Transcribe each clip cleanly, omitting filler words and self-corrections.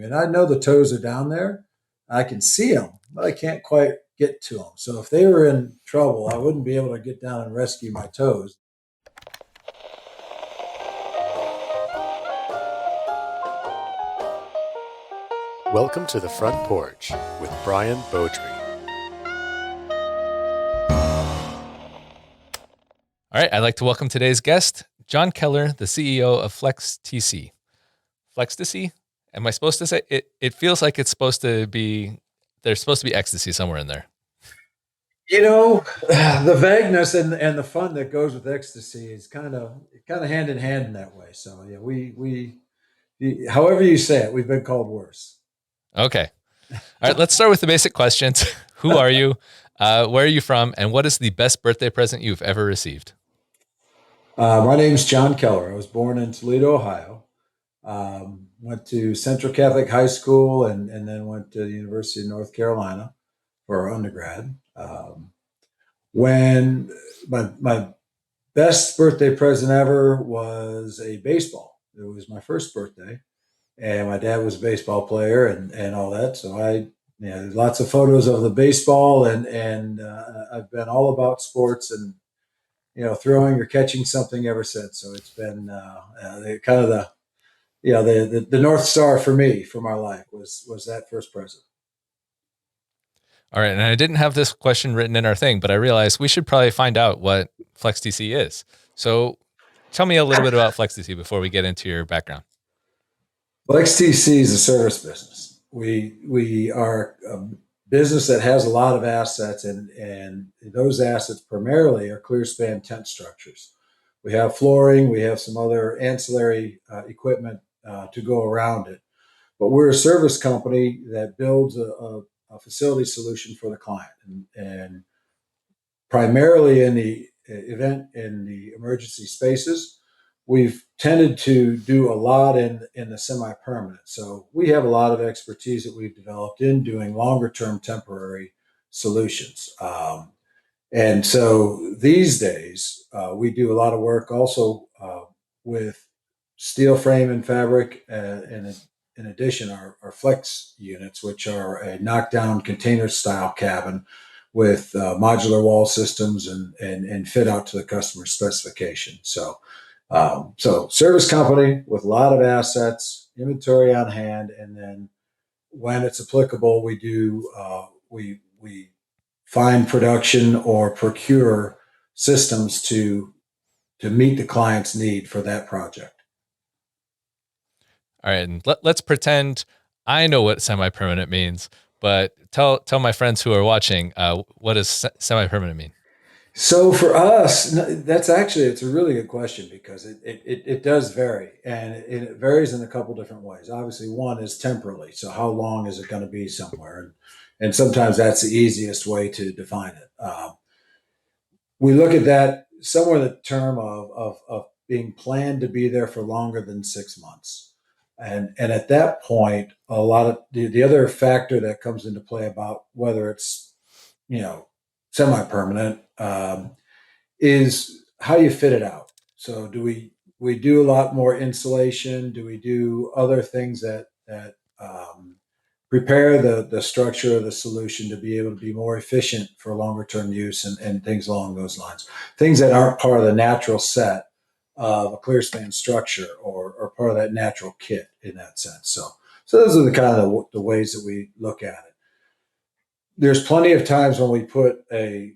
mean, I know the toes are down there. I can see them, but I can't quite get to them. So if they were in trouble, I wouldn't be able to get down and rescue my toes. Welcome to the Front Porch with Brian Beaudry. All right, I'd like to welcome today's guest, John Keller, the CEO of FlexTC. FlexTC? Am I supposed to say it? It feels like it's supposed to be. There's supposed to be ecstasy somewhere in there. You know, the vagueness and the fun that goes with ecstasy is kind of hand in hand in that way. So yeah, we however you say it, we've been called worse. Okay. All right, let's start with the basic questions. Who are you? Where are you from? And what is the best birthday present you've ever received? My name's John Keller. I was born in Toledo, Ohio. Went to Central Catholic High School and then went to the University of North Carolina for undergrad. When my best birthday present ever was a baseball. It was my first birthday, and my dad was a baseball player and all that. So lots of photos of the baseball and I've been all about sports and throwing or catching something ever since. So it's been kind of the North Star for me for my life was that first present. All right, and I didn't have this question written in our thing, but I realized we should probably find out what FlexTC is. So tell me a little bit about FlexTC before we get into your background. FlexTC is a service business. We are a business that has a lot of assets, and those assets primarily are clear span tent structures. We have flooring, we have some other ancillary equipment to go around it, but we're a service company that builds a facility solution for the client, and primarily in the emergency spaces. We've tended to do a lot in the semi-permanent. So we have a lot of expertise that we've developed in doing longer term temporary solutions. And so these days, we do a lot of work also with steel frame and fabric, and in addition, our flex units, which are a knockdown container style cabin with modular wall systems and fit out to the customer specification. So service company with a lot of assets, inventory on hand, and then when it's applicable, we find production or procure systems to meet the client's need for that project. All right, and let's pretend I know what semi-permanent means, but tell my friends who are watching, what does semi-permanent mean? So for us, it's a really good question because it does vary, and it varies in a couple different ways. Obviously, one is temporally. So how long is it going to be somewhere? And sometimes that's the easiest way to define it. We look at that somewhere in the term of being planned to be there for longer than 6 months. And at that point, a lot of the other factor that comes into play about whether it's, semi-permanent, is how you fit it out. So do we do a lot more insulation? Do we do other things that prepare the structure of the solution to be able to be more efficient for longer term use and things along those lines? Things that aren't part of the natural set of a clear span structure or part of that natural kit in that sense. So those are the kind of the ways that we look at it. There's plenty of times when we put a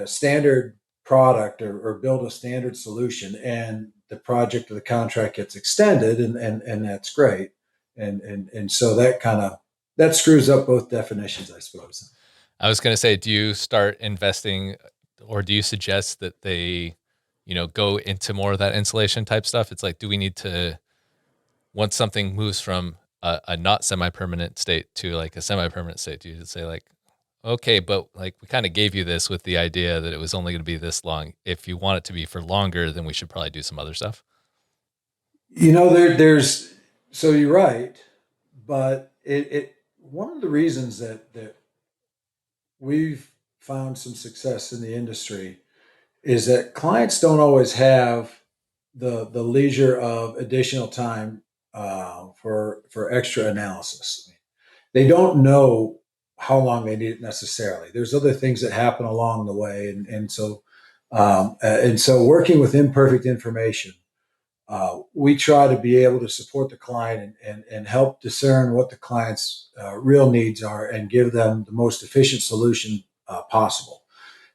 standard product or build a standard solution and the project or the contract gets extended and that's great. And so that screws up both definitions, I suppose. I was going to say, do you start investing or do you suggest that they, go into more of that insulation type stuff? It's like, do we need to, once something moves from a not semi-permanent state to like a semi-permanent state, do you say like, okay, but like we kind of gave you this with the idea that it was only going to be this long. If you want it to be for longer, then we should probably do some other stuff. So you're right, but it one of the reasons that we've found some success in the industry is that clients don't always have the leisure of additional time for extra analysis. They don't know how long they need it necessarily. There's other things that happen along the way, and so working with imperfect information, we try to be able to support the client and help discern what the client's real needs are and give them the most efficient solution possible.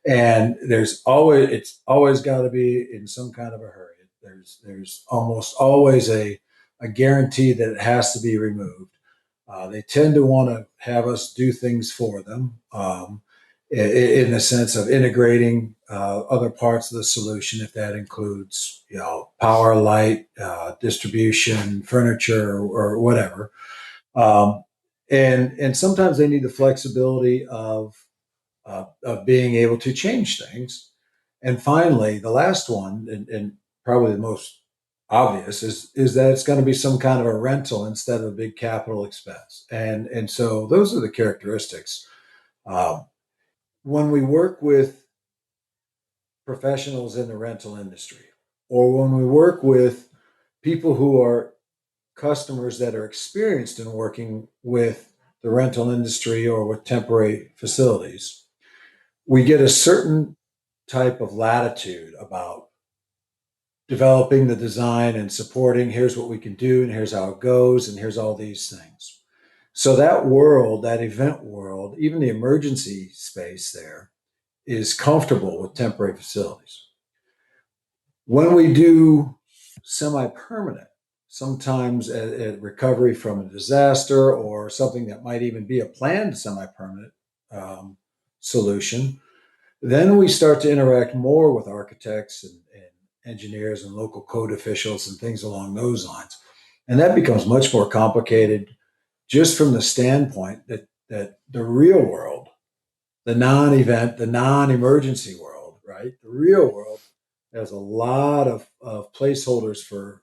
And it's always got to be in some kind of a hurry. There's almost always a guarantee that it has to be removed. They tend to want to have us do things for them, in the sense of integrating other parts of the solution, if that includes, power, light, distribution, furniture, or whatever. Um, and sometimes they need the flexibility of being able to change things. And finally, the last one, and probably the most obvious, is that it's going to be some kind of a rental instead of a big capital expense. And so those are the characteristics. Um, when we work with professionals in the rental industry, or when we work with people who are customers that are experienced in working with the rental industry or with temporary facilities, we get a certain type of latitude about developing the design and supporting, here's what we can do and here's how it goes and here's all these things. So that world, that event world, even the emergency space there, is comfortable with temporary facilities. When we do semi-permanent, sometimes a recovery from a disaster or something that might even be a planned semi-permanent um, solution, then we start to interact more with architects and engineers and local code officials and things along those lines. And that becomes much more complicated just from the standpoint that the real world, the non-event, the non-emergency world, right? The real world has a lot of placeholders for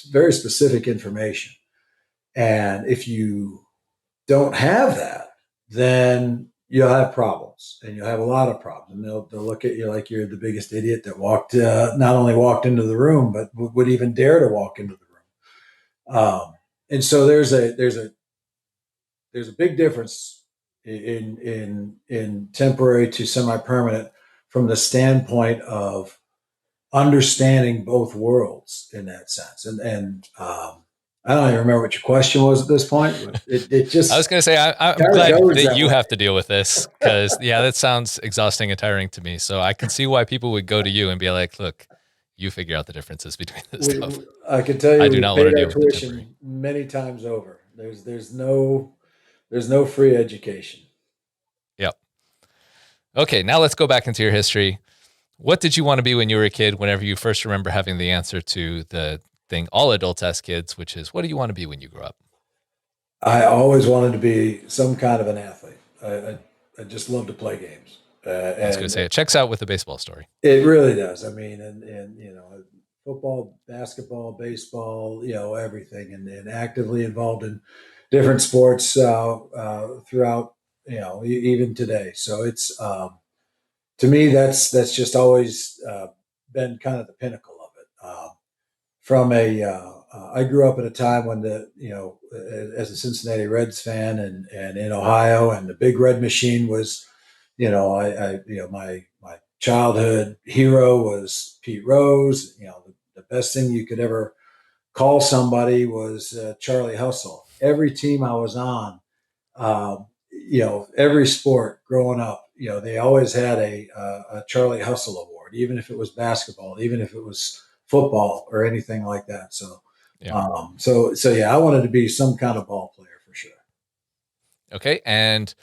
very specific information. And if you don't have that, then you'll have problems, and you'll have a lot of problems. And they'll look at you like you're the biggest idiot that not only walked into the room, but would even dare to walk into the room. And so there's a big difference in temporary to semi-permanent from the standpoint of understanding both worlds in that sense. And I don't even remember what your question was at this point. But it just I was going to say, I'm glad that you have to deal with this because, yeah, that sounds exhausting and tiring to me. So I can see why people would go to you and be like, look, you figure out the differences between this stuff. I can tell you, I do we not want to paid our deal with the temporary. tuition many times over. There's no free education. Yep. Okay, now let's go back into your history. What did you want to be when you were a kid, whenever you first remember having the answer to the thing all adults ask kids, which is, what do you want to be when you grow up? I always wanted to be some kind of an athlete. I just love to play games, I was going to and say, it checks out with the baseball story. it really does. I mean, and football, basketball, baseball, everything, and actively involved in different sports throughout, even today. So it's to me that's just always been kind of the pinnacle of it. I grew up at a time when as a Cincinnati Reds fan and in Ohio, and the Big Red Machine was, my childhood hero was Pete Rose. The best thing you could ever call somebody was Charlie Hustle. Every team I was on, every sport growing up, they always had a Charlie Hustle award, even if it was basketball, even if it was football or anything like that. So, Yeah. so yeah, I wanted to be some kind of ball player for sure. Okay. And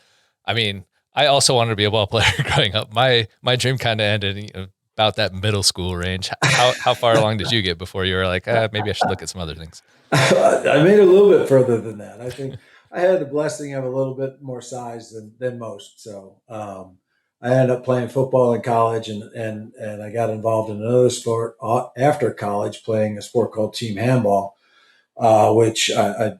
I mean, I also wanted to be a ball player growing up. My dream kind of ended about that middle school range. How far along did you get before you were like, maybe I should look at some other things? I made it a little bit further than that. I think I had the blessing of a little bit more size than most. So I ended up playing football in college, and I got involved in another sport after college, playing a sport called team handball, which I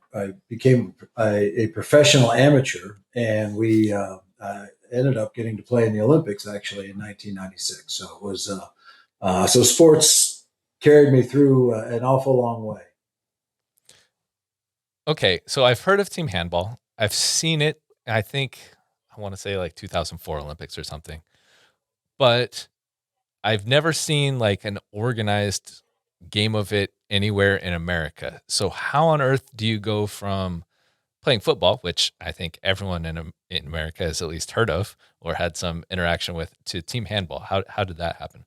became a professional amateur, and we ended up getting to play in the Olympics actually in 1996. So it was so sports carried me through an awful long way. Okay, so I've heard of team handball. I've seen it. I think I want to say like 2004 Olympics or something. But I've never seen like an organized game of it anywhere in America. So how on earth do you go from playing football, which I think everyone in America has at least heard of or had some interaction with, to team handball? How did that happen?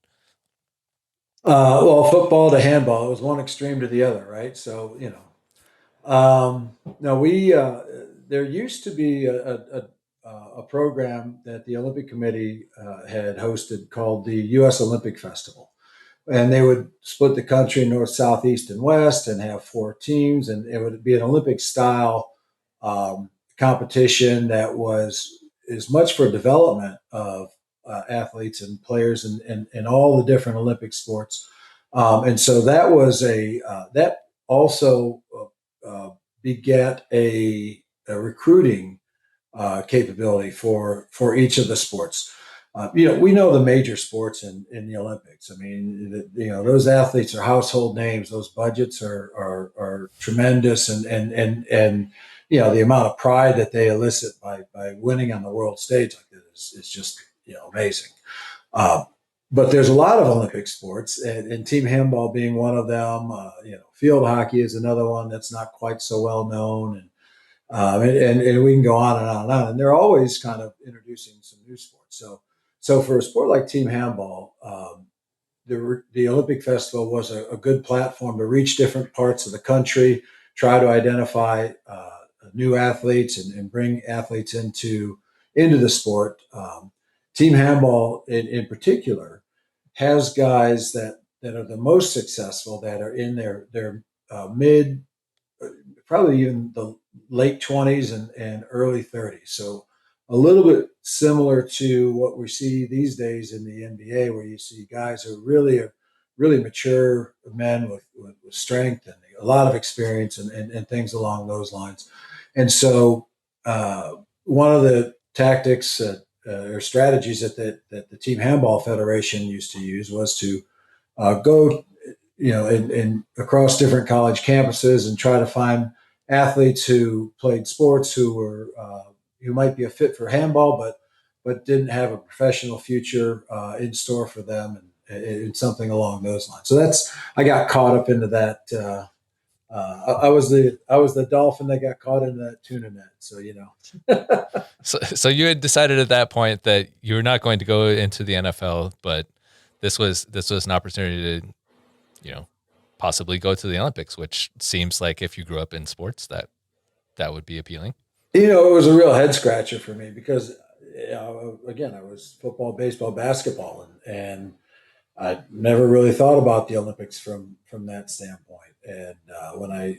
Well, football to handball, it was one extreme to the other, right? So, no, there used to be a program that the Olympic Committee had hosted called the U.S. Olympic Festival. And they would split the country north, south, east, and west and have four teams. And it would be an Olympic style competition that was as much for development of athletes and players in all the different Olympic sports. And so that also beget a recruiting capability for each of the sports. We know the major sports in the Olympics. I mean, those athletes are household names. Those budgets are tremendous, and the amount of pride that they elicit by winning on the world stage like this is just amazing. Uh, but there's a lot of Olympic sports, and team handball being one of them. Field hockey is another one that's not quite so well known, and we can go on and on and on. And they're always kind of introducing some new sports. So for a sport like team handball, the Olympic Festival was a good platform to reach different parts of the country, try to identify new athletes and bring athletes into the sport. Team handball, in particular, has guys that are the most successful that are in their mid, probably even the late 20s and early 30s. So a little bit similar to what we see these days in the NBA, where you see guys who really mature men with strength and a lot of experience and things along those lines. And so one of the tactics or strategies that the Team Handball Federation used to use was to go in across different college campuses and try to find athletes who played sports who might be a fit for handball, but didn't have a professional future in store for them, and something along those lines. So I got caught up into that. I was the dolphin that got caught in that tuna net. So So you had decided at that point that you were not going to go into the NFL, but this was an opportunity to, possibly go to the Olympics, which seems like if you grew up in sports, that would be appealing. it was a real head scratcher for me because again, I was football, baseball, basketball, and I never really thought about the Olympics from that standpoint. And when I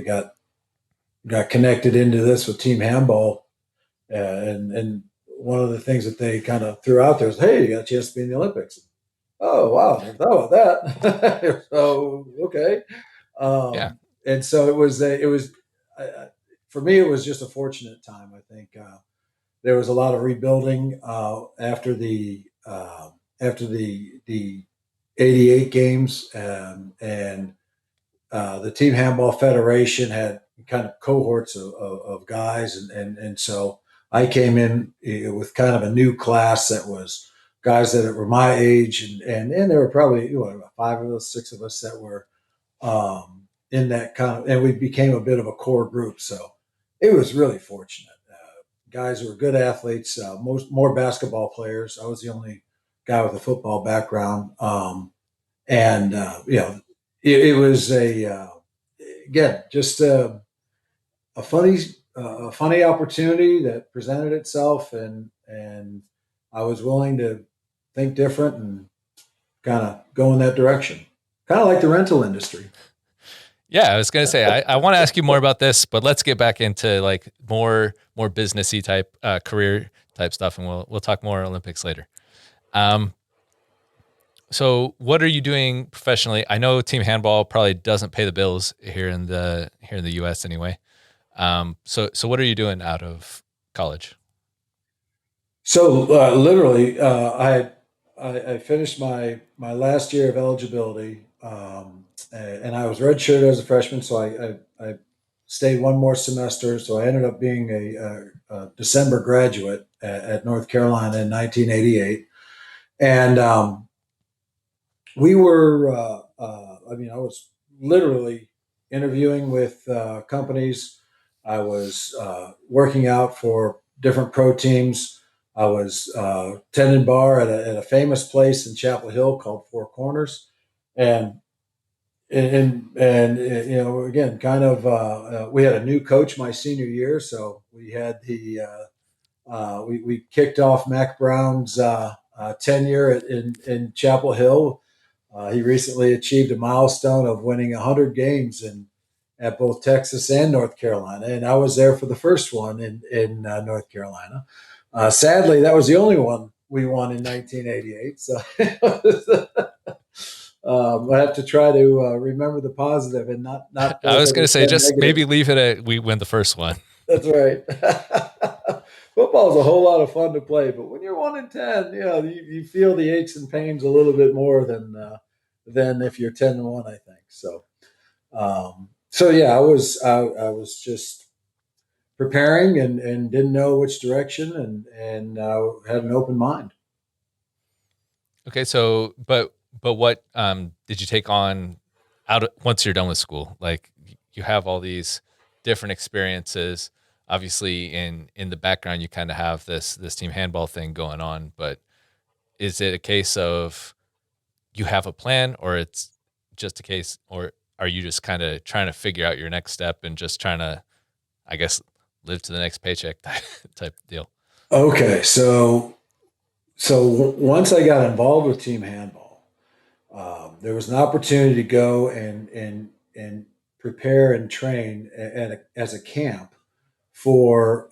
got connected into this with team handball, and one of the things that they kind of threw out there was, "Hey, you got a chance to be in the Olympics." Oh wow, never thought about that. So okay, Yeah. and so it was for me it was just a fortunate time. I think there was a lot of rebuilding after the '88 games, and the Team Handball Federation had kind of cohorts of guys, and so I came in with kind of a new class that was guys that were my age, and there were probably about five of us, six of us that were in that kind of, and we became a bit of a core group. So it was really fortunate. Guys who were good athletes, more basketball players. I was the only guy with a football background, and it was again just a funny opportunity that presented itself, and I was willing to think different and kind of go in that direction, kind of like the rental industry. Yeah, I was gonna say I want to ask you more about this, but let's get back into like more businessy type career type stuff, and we'll talk more Olympics later. Um, so what are you doing professionally? I know team handball probably doesn't pay the bills here in the U.S. anyway. So what are you doing out of college? So literally, I finished my last year of eligibility, and I was redshirted as a freshman. So I stayed one more semester. So I ended up being a December graduate at North Carolina in 1988. And we were, I was literally interviewing with companies. I was working out for different pro teams. I was tending bar at a famous place in Chapel Hill called Four Corners. And again, kind of, we had a new coach my senior year, so we had we kicked off Mac Brown's tenure in Chapel Hill. He recently achieved a milestone of winning 100 games at both Texas and North Carolina, and I was there for the first one in North Carolina. Sadly, that was the only one we won in 1988. So I have to try to remember the positive and not I was focus going to say, on just negative. maybe leave it at we win the first one. That's right. Football is a whole lot of fun to play, but when you're 1-10, you feel the aches and pains a little bit more than if you're 10-1. I think so. So yeah, I was just preparing and didn't know which direction and had an open mind. Okay, so but what did you take on once you're done with school? Like you have all these different experiences. Obviously, in the background, you kind of have this team handball thing going on. But is it a case of you have a plan, or it's just a case, or are you just kind of trying to figure out your next step and just trying to, I guess, live to the next paycheck type deal? Okay, so once I got involved with team handball, there was an opportunity to go and prepare and train as a camp for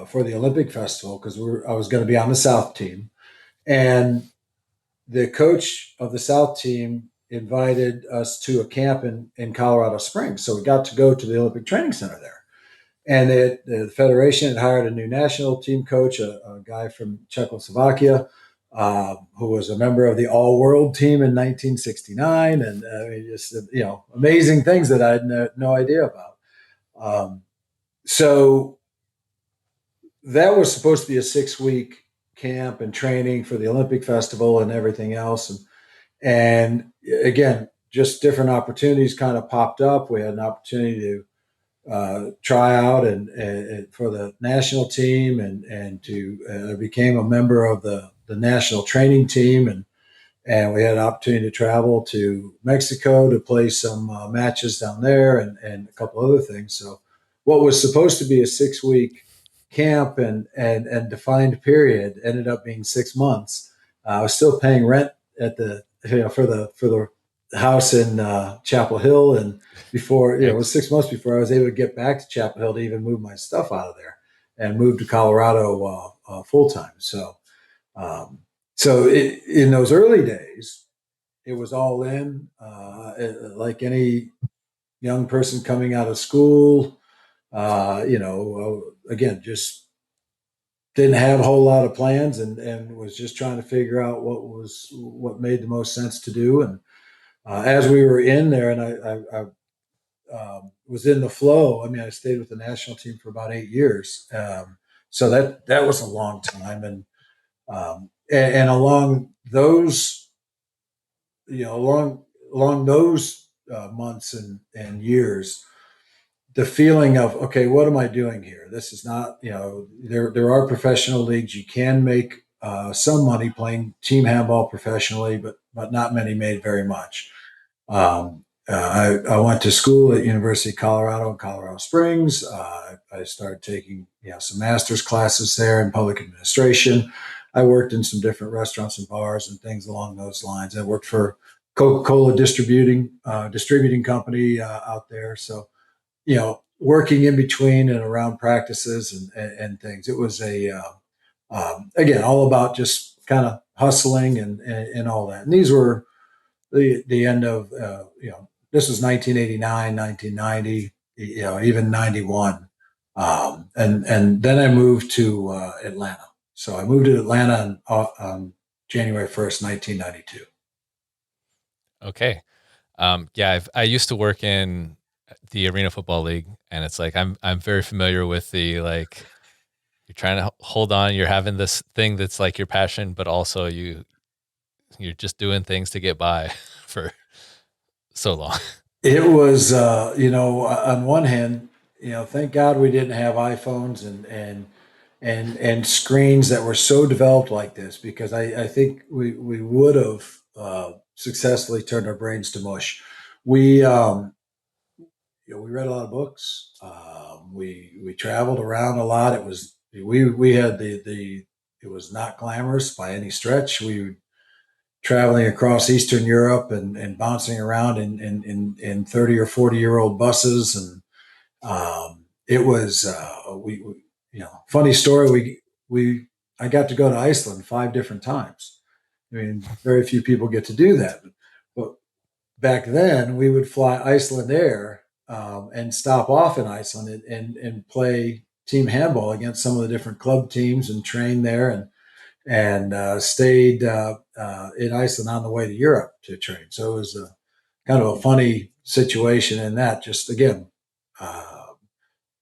for the Olympic Festival because I was going to be on the South team, and the coach of the South team invited us to a camp in Colorado Springs, so we got to go to the Olympic Training Center there. And the federation had hired a new national team coach, a guy from Czechoslovakia, who was a member of the All World team in 1969, and just amazing things that I had no idea about. So that was supposed to be a 6 week camp and training for the Olympic Festival and everything else, and again, just different opportunities kind of popped up. We had an opportunity to try out and for the national team and to became a member of the national training team and we had an opportunity to travel to Mexico to play some matches down there and a couple other things. So what was supposed to be a 6 week camp and defined period ended up being 6 months. I was still paying rent at the for the house in Chapel Hill, and before it was 6 months before I was able to get back to Chapel Hill to even move my stuff out of there and move to Colorado full time. Um, in those early days, it was all in, like any young person coming out of school. Again, just didn't have a whole lot of plans and was just trying to figure out what made the most sense to do. And as we were in there, and I was in the flow. I mean, I stayed with the national team for about 8 years, so that was a long time. And along those, along those months and years, the feeling of okay, what am I doing here? This is not, there are professional leagues. You can make some money playing team handball professionally, but not many made very much. I went to school at University of Colorado in Colorado Springs. I started taking some master's classes there in public administration. I worked in some different restaurants and bars and things along those lines. I worked for Coca-Cola distributing company out there. So working in between and around practices and things. It was again, all about just kind of hustling and all that. And these were the end of, this was 1989, 1990, even 91. And then I moved to Atlanta. So I moved to Atlanta on January 1st, 1992. Okay. Yeah, I used to work in the Arena Football League, and it's like I'm very familiar with the like you're trying to hold on, you're having this thing that's like your passion, but also you're just doing things to get by for so long. It was, on one hand, thank God we didn't have iPhones and screens that were so developed like this, because I think we would have successfully turned our brains to mush. We we read a lot of books. We traveled around a lot. We had the it was not glamorous by any stretch. We were traveling across Eastern Europe and bouncing around in 30 or 40-year-old buses, and it was funny story. We I got to go to Iceland 5 different times. I mean, very few people get to do that, but back then we would fly Iceland Air, and stop off in Iceland and play team handball against some of the different club teams and train there, and stayed in Iceland on the way to Europe to train. So it was a kind of a funny situation in that. Just again, uh,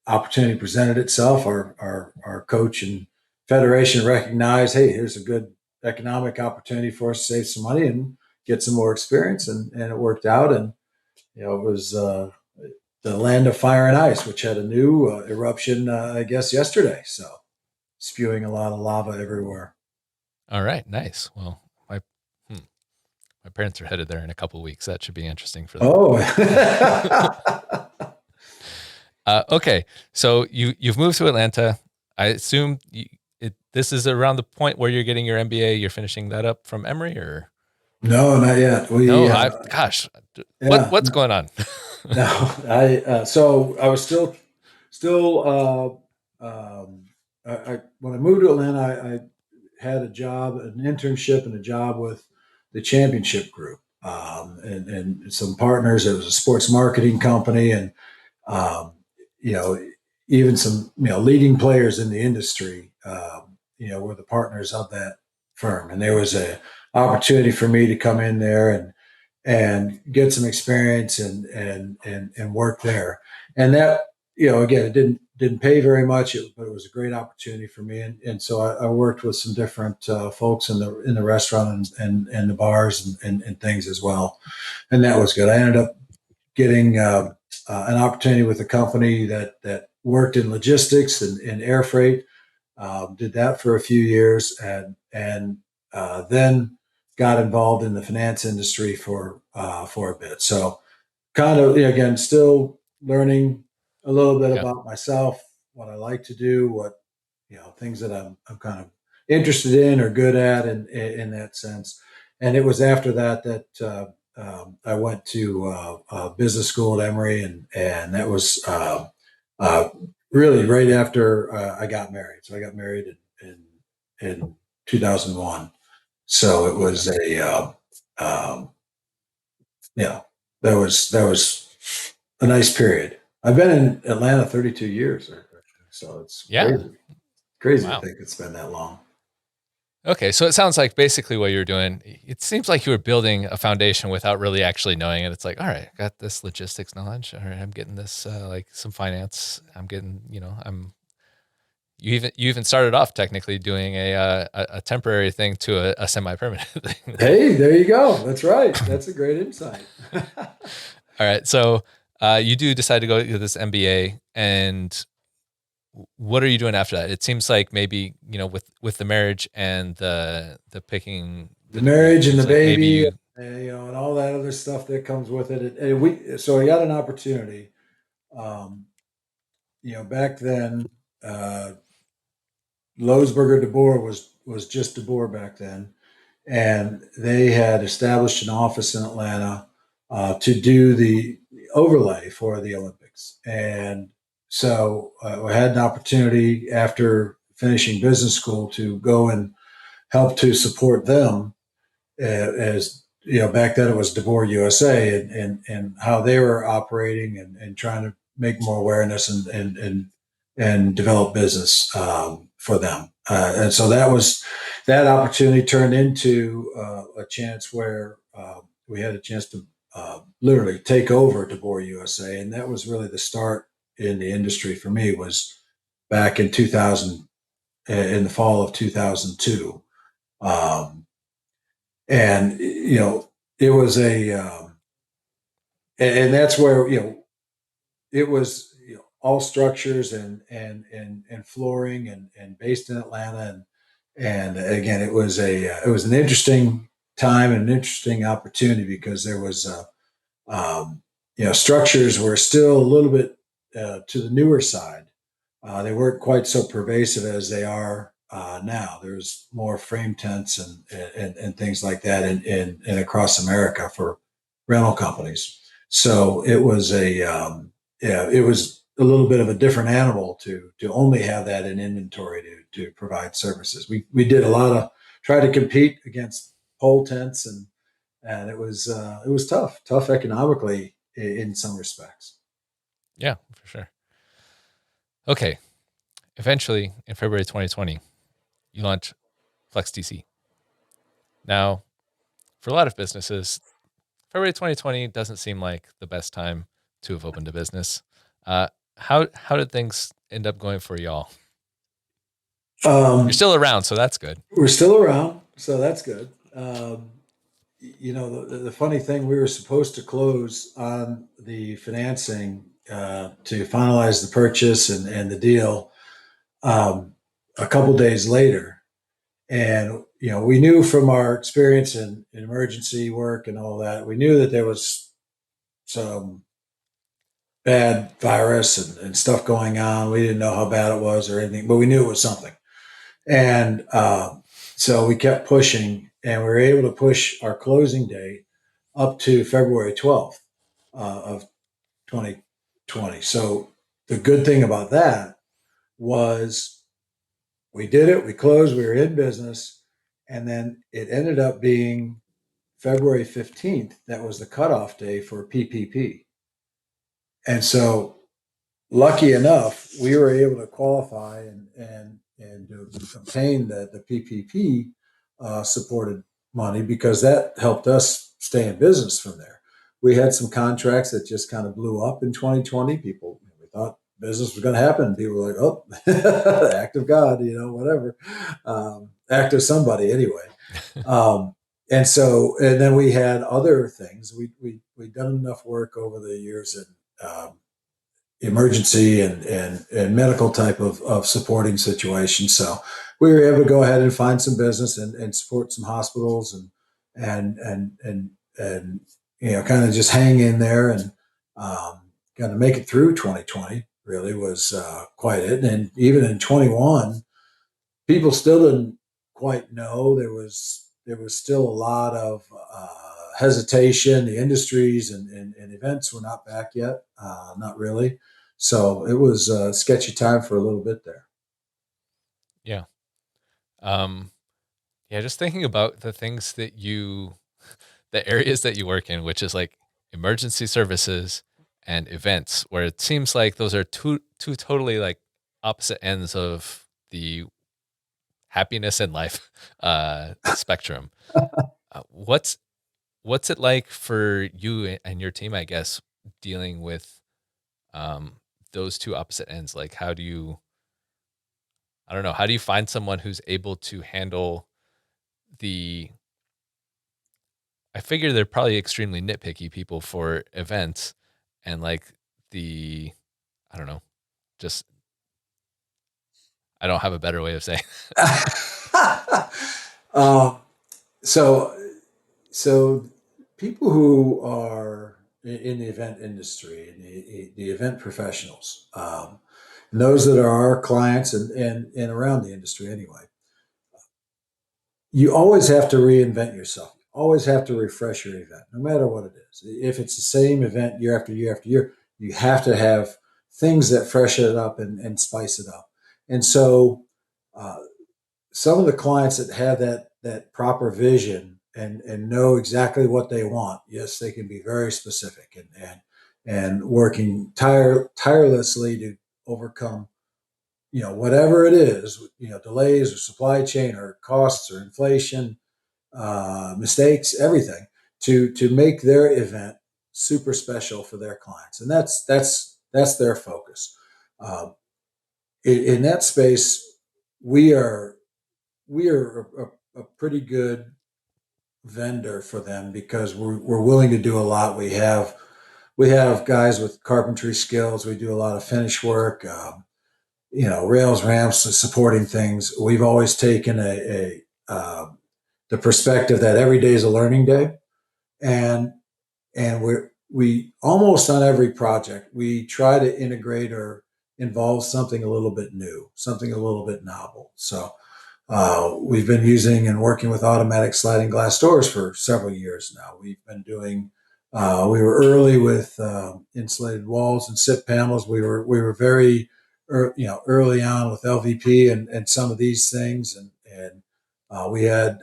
opportunity presented itself. Our coach and federation recognized, hey, here's a good economic opportunity for us to save some money and get some more experience, and it worked out. And it was the land of fire and ice, which had a new eruption, I guess, yesterday. So spewing a lot of lava everywhere. All right, nice. Well, hmm, my parents are headed there in a couple of weeks. That should be interesting for them. Oh, Okay, so you've moved to Atlanta. I assume this is around the point where you're getting your MBA. You're finishing that up from Emory, or no, not yet. no? Gosh, Yeah, what's going on? no. So I was still. When I moved to Atlanta, I had a job, an internship, and a job with the championship group, and some partners. It was a sports marketing company, and um, you know, even some leading players in the industry, were the partners of that firm, and there was a opportunity for me to come in there and get some experience and work there. And that, again, it didn't pay very much, but it was a great opportunity for me. And so I worked with some different folks in the restaurant and the bars and things as well. And that was good. I ended up getting an opportunity with a company that worked in logistics and air freight. Did that for a few years, and then got involved in the finance industry for a bit. So kind of, again, still learning a little bit Yeah, about myself, what I like to do, what things that I'm kind of interested in or good at in that sense. And it was after that I went to business school at Emory, and that was uh, really right after I got married. So I got married in 2001. So it okay, was um, yeah, that was a nice period. I've been in Atlanta 32 years, so it's yeah, crazy to wow. think it's been that long. Okay, so it sounds like basically what you're doing. It seems like you were building a foundation without really actually knowing it. It's like, all right, I got this logistics knowledge. All right, I'm getting this like some finance. I'm getting, I'm you even started off technically doing a temporary thing to a semi permanent thing. Hey, there you go. That's right. That's a great insight. All right, so you do decide to go to this MBA, and what are you doing after that? It seems like maybe with the marriage and the picking The marriage and the seems like maybe baby, you and all that other stuff that comes with it. So I got an opportunity. Um, back then, uh, Lowesberger de Boer was just de Boer back then, and they had established an office in Atlanta to do the overlay for the Olympics. And so I had an opportunity after finishing business school to go and help to support them, as back then it was DeBoer USA, and how they were operating and trying to make more awareness and develop business for them. And so that opportunity turned into a chance where we had a chance to literally take over DeBoer USA, and that was really the start in the industry for me. Was back in 2000, in the fall of 2002, um, and it was and that's where it was all structures and flooring and based in Atlanta and again it was an interesting time and an interesting opportunity because there was structures were still a little bit to the newer side. They weren't quite so pervasive as they are now. There's more frame tents and things like that in across America for rental companies. So it was it was a little bit of a different animal to only have that in inventory to provide services. We did a lot of try to compete against pole tents and it was tough economically in some respects. Yeah, for sure. Okay. Eventually, in February 2020, you launch FlexTC. Now, for a lot of businesses, February 2020 doesn't seem like the best time to have opened a business. How did things end up going for y'all? You're still around, so that's good. We're still around, so that's good. The funny thing, we were supposed to close on the financing to finalize the purchase and the deal a couple days later. And, we knew from our experience in emergency work and all that, we knew that there was some bad virus and stuff going on. We didn't know how bad it was or anything, but we knew it was something. And so we kept pushing, and we were able to push our closing date up to February 12th of 2020. So the good thing about that was we did it, we closed, we were in business, and then it ended up being February 15th. That was the cutoff day for PPP. And so lucky enough, we were able to qualify and to obtain the PPP supported money because that helped us stay in business from there. We had some contracts that just kind of blew up in 2020. People, we thought business was going to happen. People were like, "Oh, the act of God," whatever, act of somebody anyway. And then we had other things. We'd done enough work over the years and emergency and medical type of supporting situations. So we were able to go ahead and find some business and support some hospitals and kind of just hang in there and kind of make it through 2020 really was quite it. And even in 21, people still didn't quite know. There was still a lot of hesitation. The industries and events were not back yet, not really. So it was a sketchy time for a little bit there. Yeah. Yeah, just thinking about the areas that you work in, which is like emergency services and events, where it seems like those are two totally like opposite ends of the happiness in life spectrum. What's it like for you and your team, I guess, dealing with those two opposite ends? Like, I don't know, how do you find someone who's able to handle the I figure they're probably extremely nitpicky people for events and like the I don't know, just I don't have a better way of saying. um, so so people who are in the event industry and the event professionals, and those that are our clients and around the industry anyway, you always have to reinvent yourself. You always have to refresh your event, no matter what it is. If it's the same event year after year after year, you have to have things that freshen it up and spice it up. And so, uh, some of the clients that have that proper vision and know exactly what they want, yes, they can be very specific and working tirelessly to overcome whatever it is, delays or supply chain or costs or inflation, mistakes, everything. to make their event super special for their clients, and that's their focus. Um, in that space, we are a pretty good vendor for them because we're willing to do a lot. We have guys with carpentry skills. We do a lot of finish work, rails, ramps, supporting things. We've always taken the perspective that every day is a learning day, and we almost on every project we try to integrate or involve something a little bit new, something a little bit novel. So we've been using and working with automatic sliding glass doors for several years now. We've been doing. We were early with insulated walls and SIP panels. We were very, early on with LVP and some of these things, and we had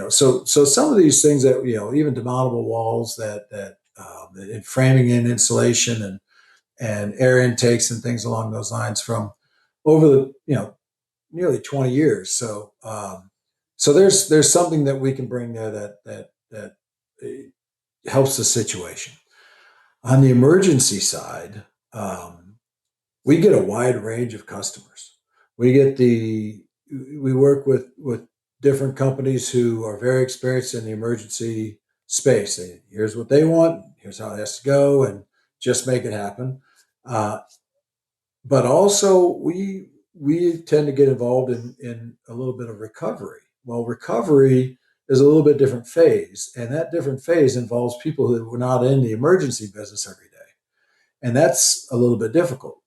so some of these things that even demountable walls and framing in insulation and air intakes and things along those lines from over the nearly 20 years. So there's something that we can bring there that helps the situation. On the emergency side, we get a wide range of customers. We work with different companies who are very experienced in the emergency space. Here's what they want. Here's how it has to go, and just make it happen. Uh, but also we tend to get involved in a little bit of recovery. Well, recovery is a little bit different phase, and that different phase involves people who were not in the emergency business every day, and that's a little bit difficult.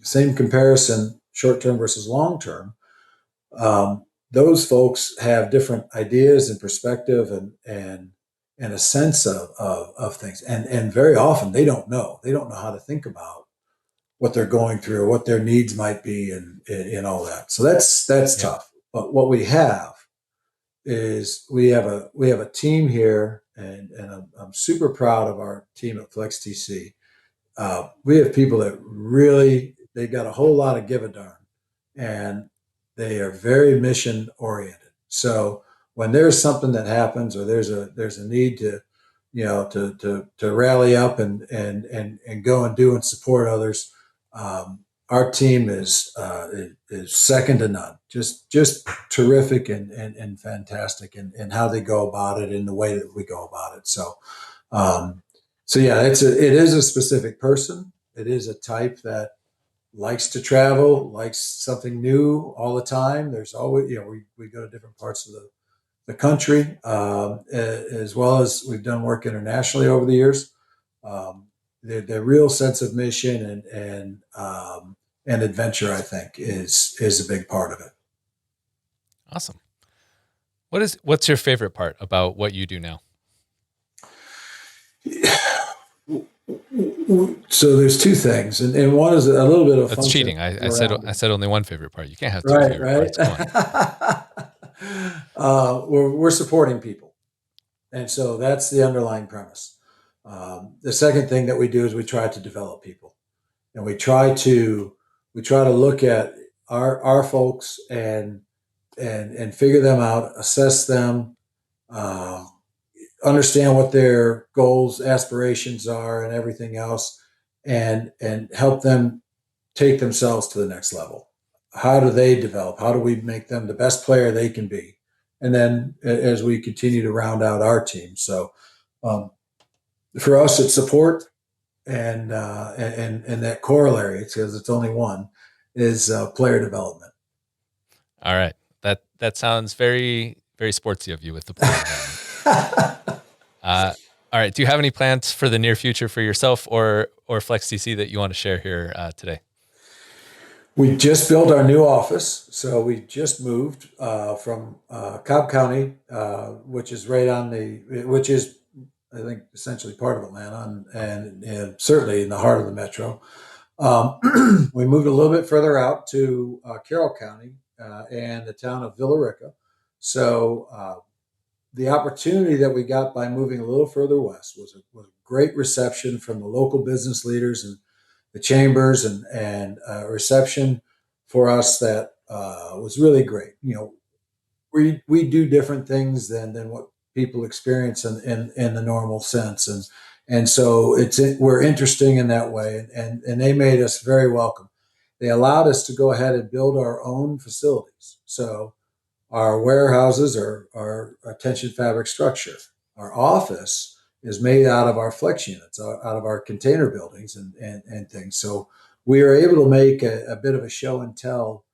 Same comparison, short term versus long term. Those folks have different ideas and perspective and a sense of things, and very often they don't know how to think about what they're going through, or what their needs might be, and all that. So that's Yeah. tough. But what we have is we have a team here, and I'm super proud of our team at FlexTC. We have people that really they got a whole lot of give a darn, and they are very mission oriented. So when there's something that happens, or there's a need to to rally up and go and do and support others, our team is second to none. Just terrific and fantastic in how they go about it, in the way that we go about it. Um, so yeah, it is a specific person. It is a type that likes to travel, likes something new all the time. There's always, we go to different parts of the country, as well as we've done work internationally over the years. The real sense of mission and adventure, I think, is a big part of Awesome. What's your favorite part about what you do now? it. So there's two things, and one is a little bit of That's function cheating. I said only one favorite part. You can't have two right, favorite right. parts. Come on. We're supporting people, and so that's the underlying premise. The second thing that we do is we try to develop people, and we try to look at our folks and figure them out, assess them, uh, understand what their goals, aspirations are, and everything else, and help them take themselves to the next level. How do they develop? How do we make them the best player they can be? And then as we continue to round out our team. So um, for us, it's support and that corollary, because it's only one, is player development. All right. That sounds very, very sportsy of you with the player development. All right. Do you have any plans for the near future for yourself or FlexTC that you want to share here today? We just built our new office, so we just moved from Cobb County, which is which is, I think, essentially part of Atlanta, and certainly in the heart of the metro. We moved a little bit further out to Carroll County and the town of Villa Rica. So the opportunity that we got by moving a little further west was a great reception from the local business leaders and the chambers, and reception for us that was really great. We do different things than what people experience in the normal sense. And so we're interesting in that way. And they made us very welcome. They allowed us to go ahead and build our own facilities. So our warehouses are a tension fabric structure. Our office is made out of our flex units, out of our container buildings and things. So we are able to make a bit of a show and tell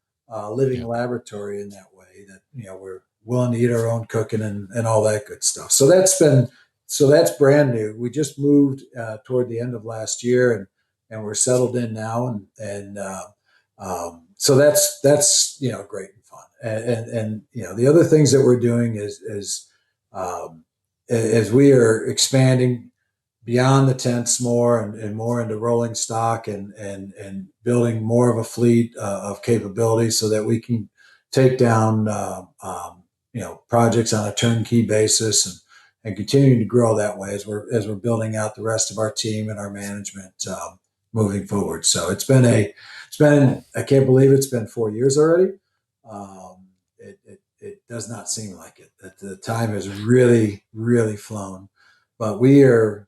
living Yeah. laboratory in that way that, we're willing to eat our own cooking and all that good stuff. So that's brand new. We just moved toward the end of last year and we're settled in now. So that's great and fun. And the other things that we're doing is as we are expanding beyond the tents more and more into rolling stock and building more of a fleet of capabilities so that we can take down projects on a turnkey basis and continuing to grow that way as we're building out the rest of our team and our management moving forward. So it's been I can't believe it's been 4 years already. It does not seem like it. That the time has really really flown, but we're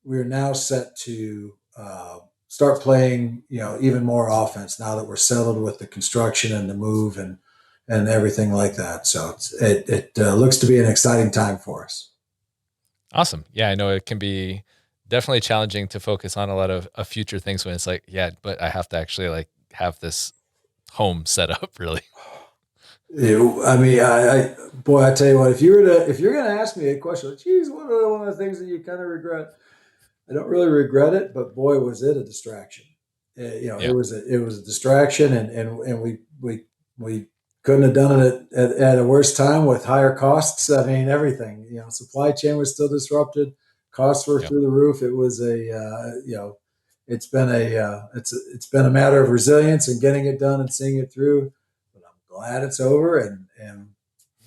now set to start playing even more offense now that we're settled with the construction and the move and everything like that. So it looks to be an exciting time for us. Awesome. Yeah, I know it can be definitely challenging to focus on a lot of future things when it's like, yeah, but I have to actually like have this home set up really. I mean, boy, I tell you what, if you're going to ask me a question, like, geez, what are one of the things that you kind of regret? I don't really regret it, but boy, was it a distraction. It Yeah. was a distraction, and we couldn't have done it at a worse time with higher costs. I mean, everything. Supply chain was still disrupted, costs were Yeah. through the roof. It was it's been a matter of resilience and getting it done and seeing it through. But I'm glad it's over and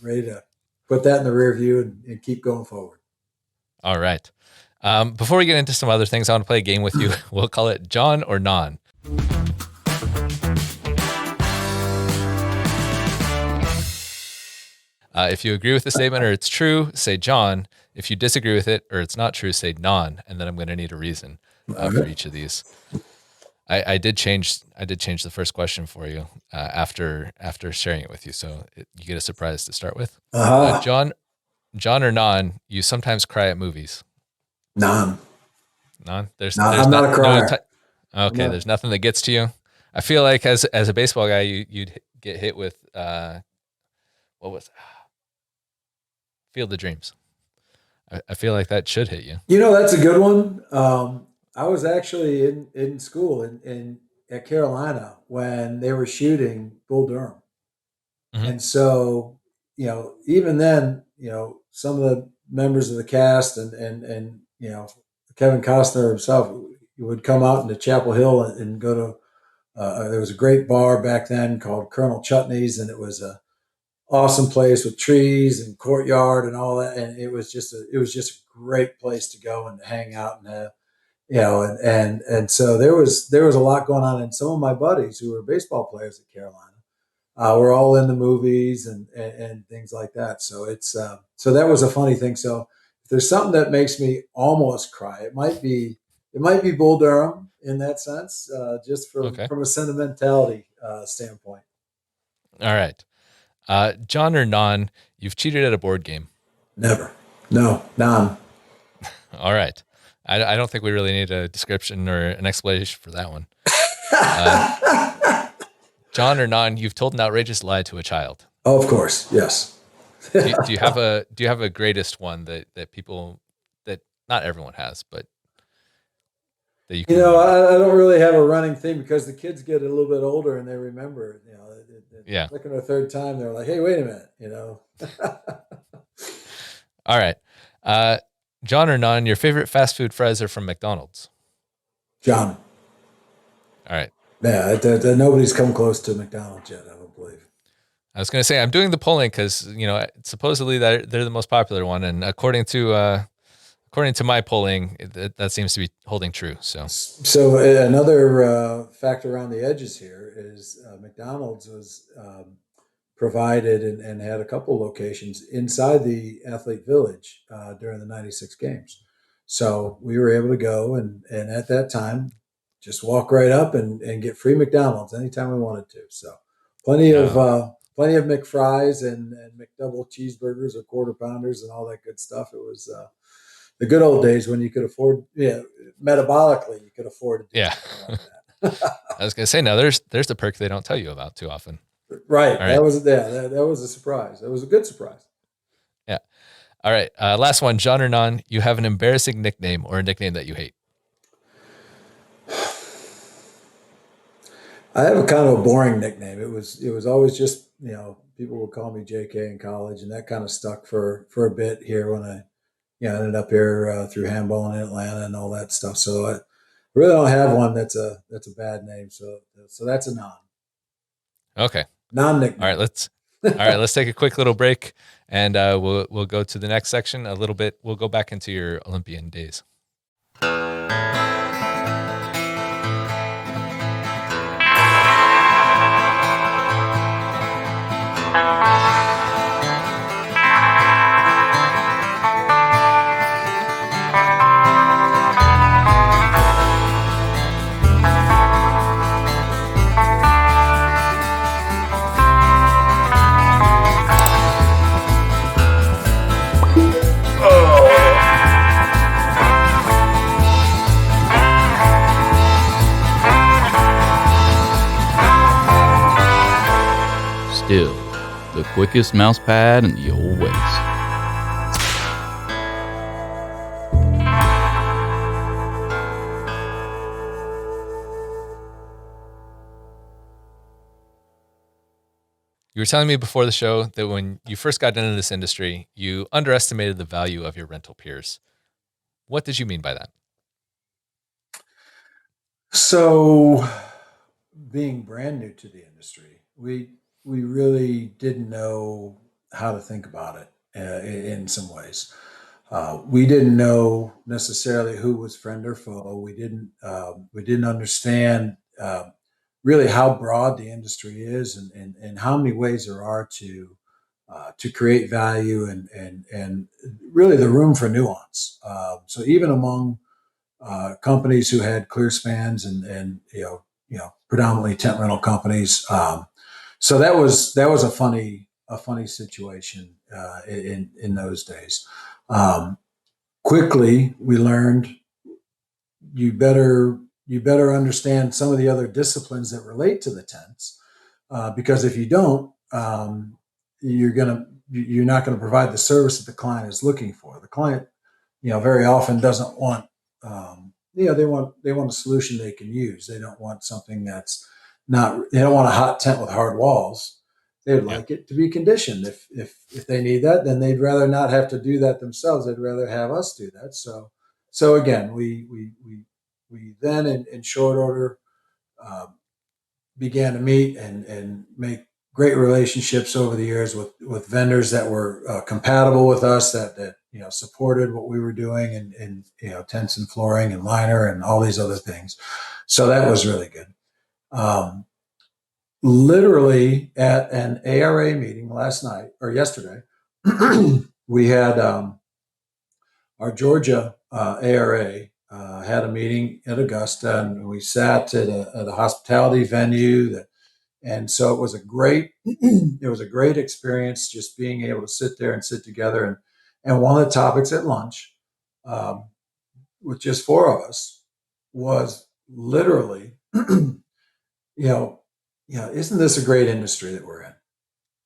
ready to put that in the rear view and keep going forward. All right. Before we get into some other things, I want to play a game with you. We'll call it John or Non. If you agree with the statement or it's true, say John. If you disagree with it or it's not true, say Non. And then I'm going to need a reason for each of these. I did change the first question for you after sharing it with you, so you get a surprise to start with. John or Non, you sometimes cry at movies. Non. Non. There's I'm not a crier. Okay, there's nothing that gets to you. I feel like as a baseball guy, you'd get hit with what was Field of Dreams. I feel like that should hit you. That's a good one. I was actually in school at Carolina when they were shooting Bull Durham. Mhm. And so, even then, some of the members of the cast and Kevin Costner himself would come out into Chapel Hill and go to, there was a great bar back then called Colonel Chutney's, and it was a awesome place with trees and courtyard and all that. And it was just a great place to go and to hang out and have, and so there was a lot going on. And some of my buddies who were baseball players at Carolina were all in the movies and things like that. So so that was a funny thing. So if there's something that makes me almost cry, it might be Bull Durham in that sense, just Okay. from a sentimentality standpoint. All right. John or Non, you've cheated at a board game. Never. No. None. All right. I don't think we really need a description or an explanation for that one. John or Non, you've told an outrageous lie to a child. Oh, of course, yes. Do you have a greatest one that people that not everyone has, but that you can remember? I don't really have a running thing because the kids get a little bit older and they remember. Yeah. Second or third time, they're like, "Hey, wait a minute," All right. John or Non, your favorite fast food fries are from McDonald's. John. All right. Yeah, nobody's come close to McDonald's yet, I don't believe. I was going to say I'm doing the polling because supposedly they're the most popular one, and according to my polling, that seems to be holding true. So another factor around the edges here is McDonald's was provided and had a couple locations inside the Athlete Village during the '96 games. So we were able to go and at that time just walk right up and get free McDonald's anytime we wanted to. So plenty of plenty of McFries and McDouble cheeseburgers or quarter pounders and all that good stuff. It was the good old days when you could afford, metabolically you could afford to do Yeah. something like that. I was going to say, now there's a perk they don't tell you about too often. Right. All right. That was a surprise. It was a good surprise. Yeah. All right. Last one, John or non, you have an embarrassing nickname or a nickname that you hate. I have a kind of a boring nickname. It was always just, people would call me JK in college, and that kind of stuck for a bit here when I ended up here through handball in Atlanta and all that stuff. So I really don't have one that's a bad name. So that's a non Okay. nickname. All right. Let's take a quick little break, and we'll go to the next section a little bit. We'll go back into your Olympian days. Still, the quickest mouse pad in the old west. You were telling me before the show that when you first got into this industry, you underestimated the value of your rental peers. What did you mean by that? So, being brand new to the industry, we really didn't know how to think about it in some ways. We didn't know necessarily who was friend or foe. We didn't understand really how broad the industry is and how many ways there are to create value and really the room for nuance. So even among companies who had clear spans and predominantly tent rental companies. So that was a funny situation in those days. Quickly, we learned you better understand some of the other disciplines that relate to the tents, because if you don't, you're not going to provide the service that the client is looking for. The client, very often doesn't want, they want a solution they can use. They don't want something that's not. They don't want a hot tent with hard walls. They would like it to be conditioned. If they need that, then they'd rather not have to do that themselves. They'd rather have us do that. So again, we then in short order began to meet and make great relationships over the years with vendors that were compatible with us, that supported what we were doing in tents and flooring and liner and all these other things. So that was really good. Literally at an ARA meeting yesterday, we had our Georgia ARA had a meeting at Augusta, and we sat at a hospitality venue and so it was a great experience just being able to sit there and sit together. And one of the topics at lunch, with just four of us, was literally, isn't this a great industry that we're in?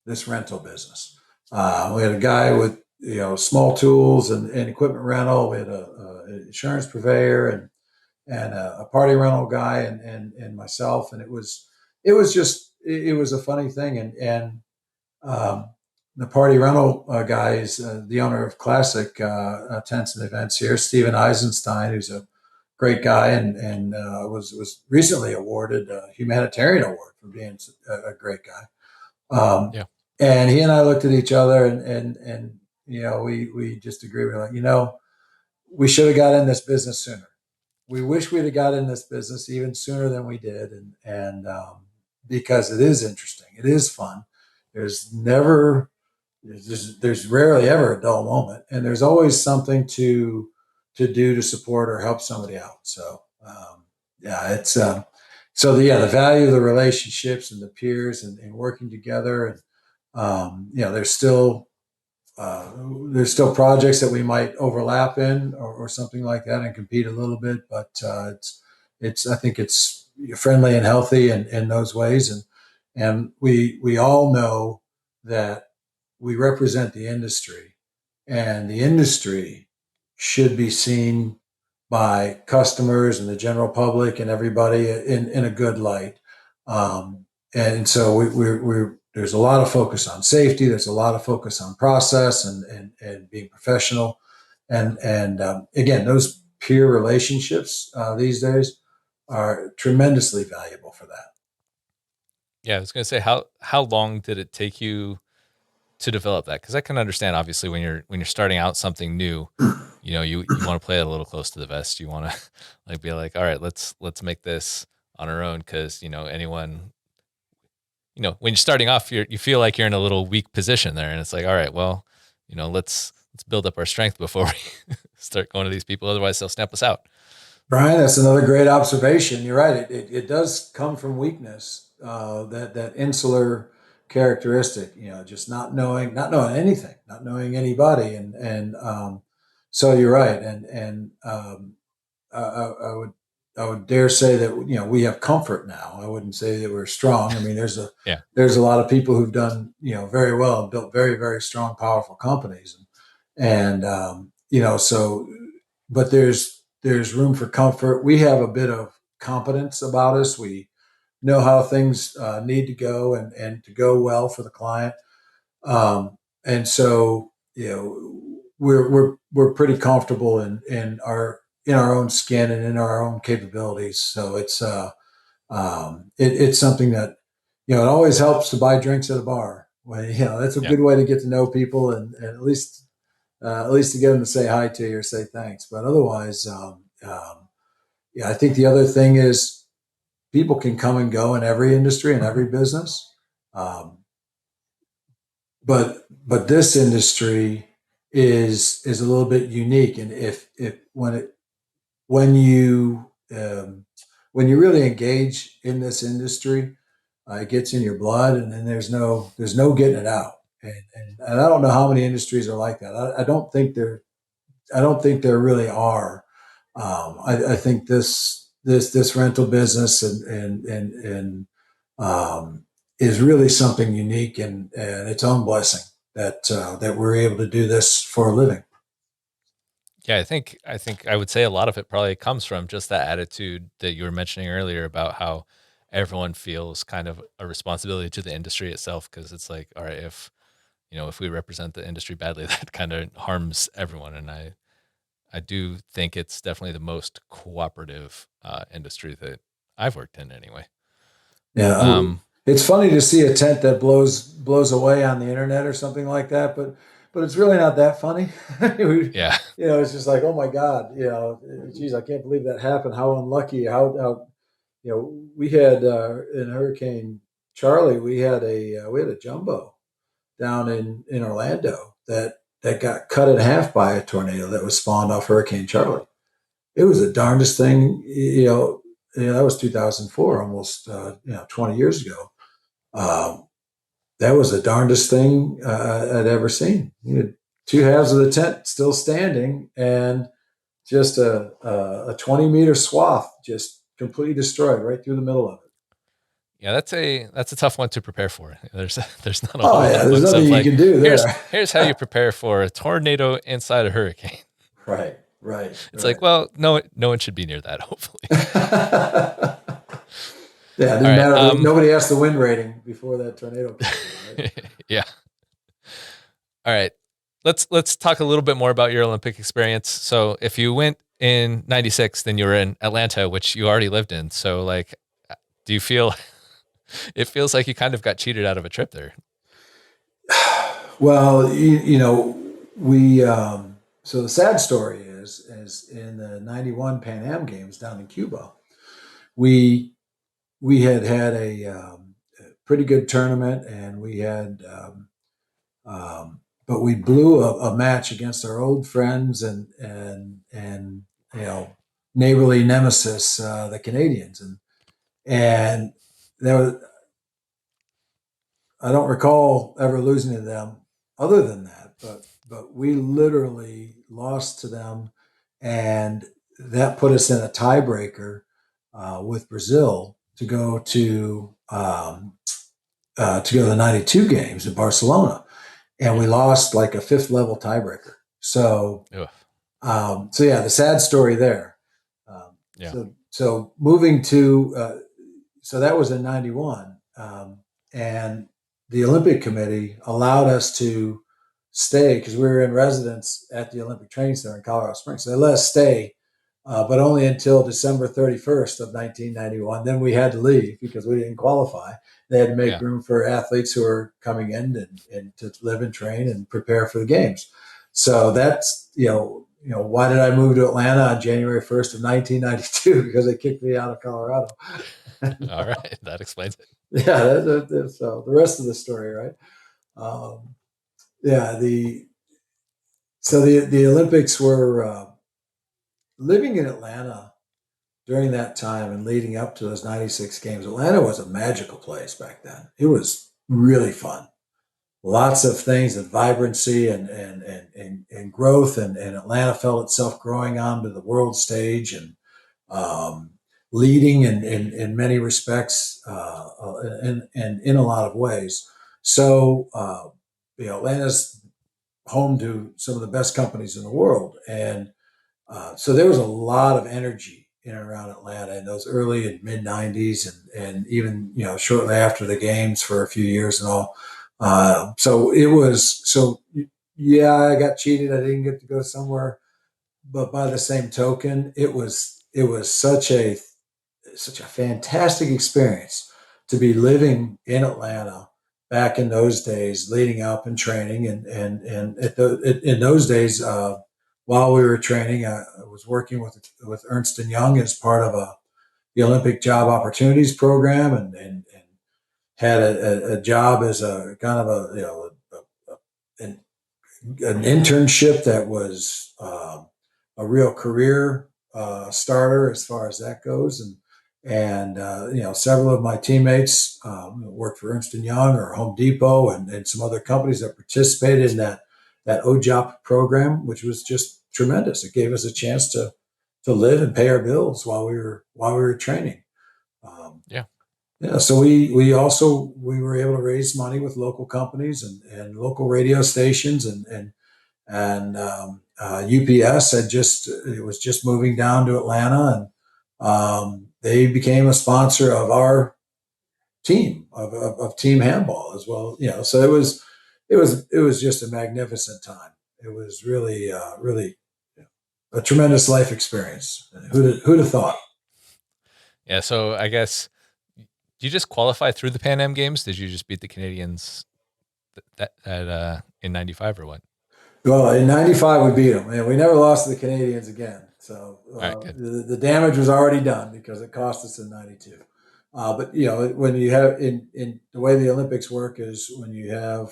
This rental business. We had a guy with small tools and equipment rental. We had an insurance purveyor and a party rental guy and myself, and it was a funny thing. And the party rental guy is the owner of Classic Tents and Events here, Steven Eisenstein, who's a great guy and was recently awarded a humanitarian award for being a great guy. And he and I looked at each other and we just agreed. We're like, we should have got in this business sooner. We wish we'd have got in this business even sooner than we did. And because it is interesting, it is fun. there's rarely ever a dull moment, and there's always something to do to support or help somebody out. So yeah, it's the value of the relationships and the peers and working together, and there's still projects that we might overlap in or something like that and compete a little bit, but I think it's friendly and healthy in those ways, and we all know that we represent the industry, and the industry should be seen by customers and the general public and everybody in a good light. And so there's a lot of focus on safety. There's a lot of focus on process and being professional. And again, those peer relationships these days are tremendously valuable for that. Yeah, I was going to say, how long did it take you to develop that? Because I can understand, obviously, when you're starting out something new, you want to play it a little close to the vest. You want to like be like, all right, let's make this on our own, because anyone, when you're starting off, you feel like you're in a little weak position there, and it's like, all right, well, let's build up our strength before we start going to these people. Otherwise, they'll stamp us out. Brian, that's another great observation. You're right. It does come from weakness, that insular characteristic, just not knowing anything, not knowing anybody. And so you're right. And I would dare say that, we have comfort now. I wouldn't say that we're strong. I mean, Yeah. there's a lot of people who've done, very well and built very, very strong, powerful companies. So, but there's room for comfort. We have a bit of competence about us. We know how things need to go and to go well for the client. And so, we're pretty comfortable in our own skin and in our own capabilities. So it's something that, it always helps to buy drinks at a bar. Well, that's a good way to get to know people and at least to get them to say hi to you or say thanks. But otherwise, I think the other thing is people can come and go in every industry and every business. But this industry is a little bit unique. And when you really engage in this industry, it gets in your blood, and then there's no getting it out. And I don't know how many industries are like that. I don't think there really are. I think this rental business and is really something unique and its own blessing that we're able to do this for a living. Yeah, I think I would say a lot of it probably comes from just that attitude that you were mentioning earlier about how everyone feels kind of a responsibility to the industry itself, because it's like, all right, if we represent the industry badly, that kind of harms everyone. And I do think it's definitely the most cooperative industry that I've worked in anyway. Yeah. It's funny to see a tent that blows away on the internet or something like that, but it's really not that funny. Yeah. It's just like, oh my God, geez, I can't believe that happened. How unlucky, how we had in Hurricane Charlie, we had a jumbo down in Orlando that got cut in half by a tornado that was spawned off Hurricane Charlie. It was the darndest thing, that was 2004, almost 20 years ago. That was the darndest thing I'd ever seen. Two halves of the tent still standing, and just a 20-meter swath just completely destroyed right through the middle of it. Yeah, that's a tough one to prepare for. There's not a whole lot of there's nothing you can do there. Here's how you prepare for a tornado inside a hurricane. Right. It's like, well, no one should be near that, hopefully. Yeah, it didn't matter. Nobody asked the wind rating before that tornado came through, right? Yeah. All right. Let's talk a little bit more about your Olympic experience. So if you went in 96, then you were in Atlanta, which you already lived in. So like, do you feel it feels like you kind of got cheated out of a trip there? Well, we so the sad story is in the 91 Pan Am Games down in Cuba, we had a pretty good tournament, and we had, but we blew a match against our old friends and neighborly nemesis, the Canadians, and there was, I don't recall ever losing to them other than that, but we literally lost to them, and that put us in a tiebreaker with Brazil to go to the '92 games in Barcelona, and we lost like a fifth level tiebreaker. So Ugh. so yeah, the sad story there. Yeah. So moving to so that was in '91, and the Olympic Committee allowed us to stay because we were in residence at the Olympic Training Center in Colorado Springs. So they let us stay, but only until December 31st of 1991. Then we had to leave because we didn't qualify. They had to make Yeah. room for athletes who were coming in and to live and train and prepare for the games. So that's, why did I move to Atlanta on January 1st of 1992? Because they kicked me out of Colorado. All right. That explains it. Yeah, so the rest of the story, right? Yeah, the Olympics were living in Atlanta during that time and leading up to those '96 games. Atlanta was a magical place back then. It was really fun. Lots of things and vibrancy and growth, and Atlanta felt itself growing onto the world stage and um, leading in many respects and in a lot of ways. So Atlanta's home to some of the best companies in the world, and so there was a lot of energy in and around Atlanta in those early and mid '90s, and even shortly after the games for a few years and all. So it was so. Yeah, I got cheated. I didn't get to go somewhere, but by the same token, it was such a fantastic experience to be living in Atlanta back in those days, leading up and training, and in those days, while we were training, I was working with Ernst and Young as part of the Olympic Job Opportunities Program, and had a job as a kind of an, an internship that was a real career starter as far as that goes, and several of my teammates worked for Ernst and Young or Home Depot and some other companies that participated in that OJOP program, which was just tremendous. It gave us a chance to live and pay our bills while we were training. Yeah. Yeah, so we were able to raise money with local companies and local radio stations and UPS it was just moving down to Atlanta, and they became a sponsor of our team of team handball as well. So it was just a magnificent time. It was really a tremendous life experience. Who'd have thought? Yeah. So I guess, do you just qualify through the Pan Am games? Did you just beat the Canadians in '95 or what? Well, in '95 we beat them, and we never lost to the Canadians again. So All right. Good. the damage was already done because it cost us in '92. But when you have in the way the Olympics work is when you're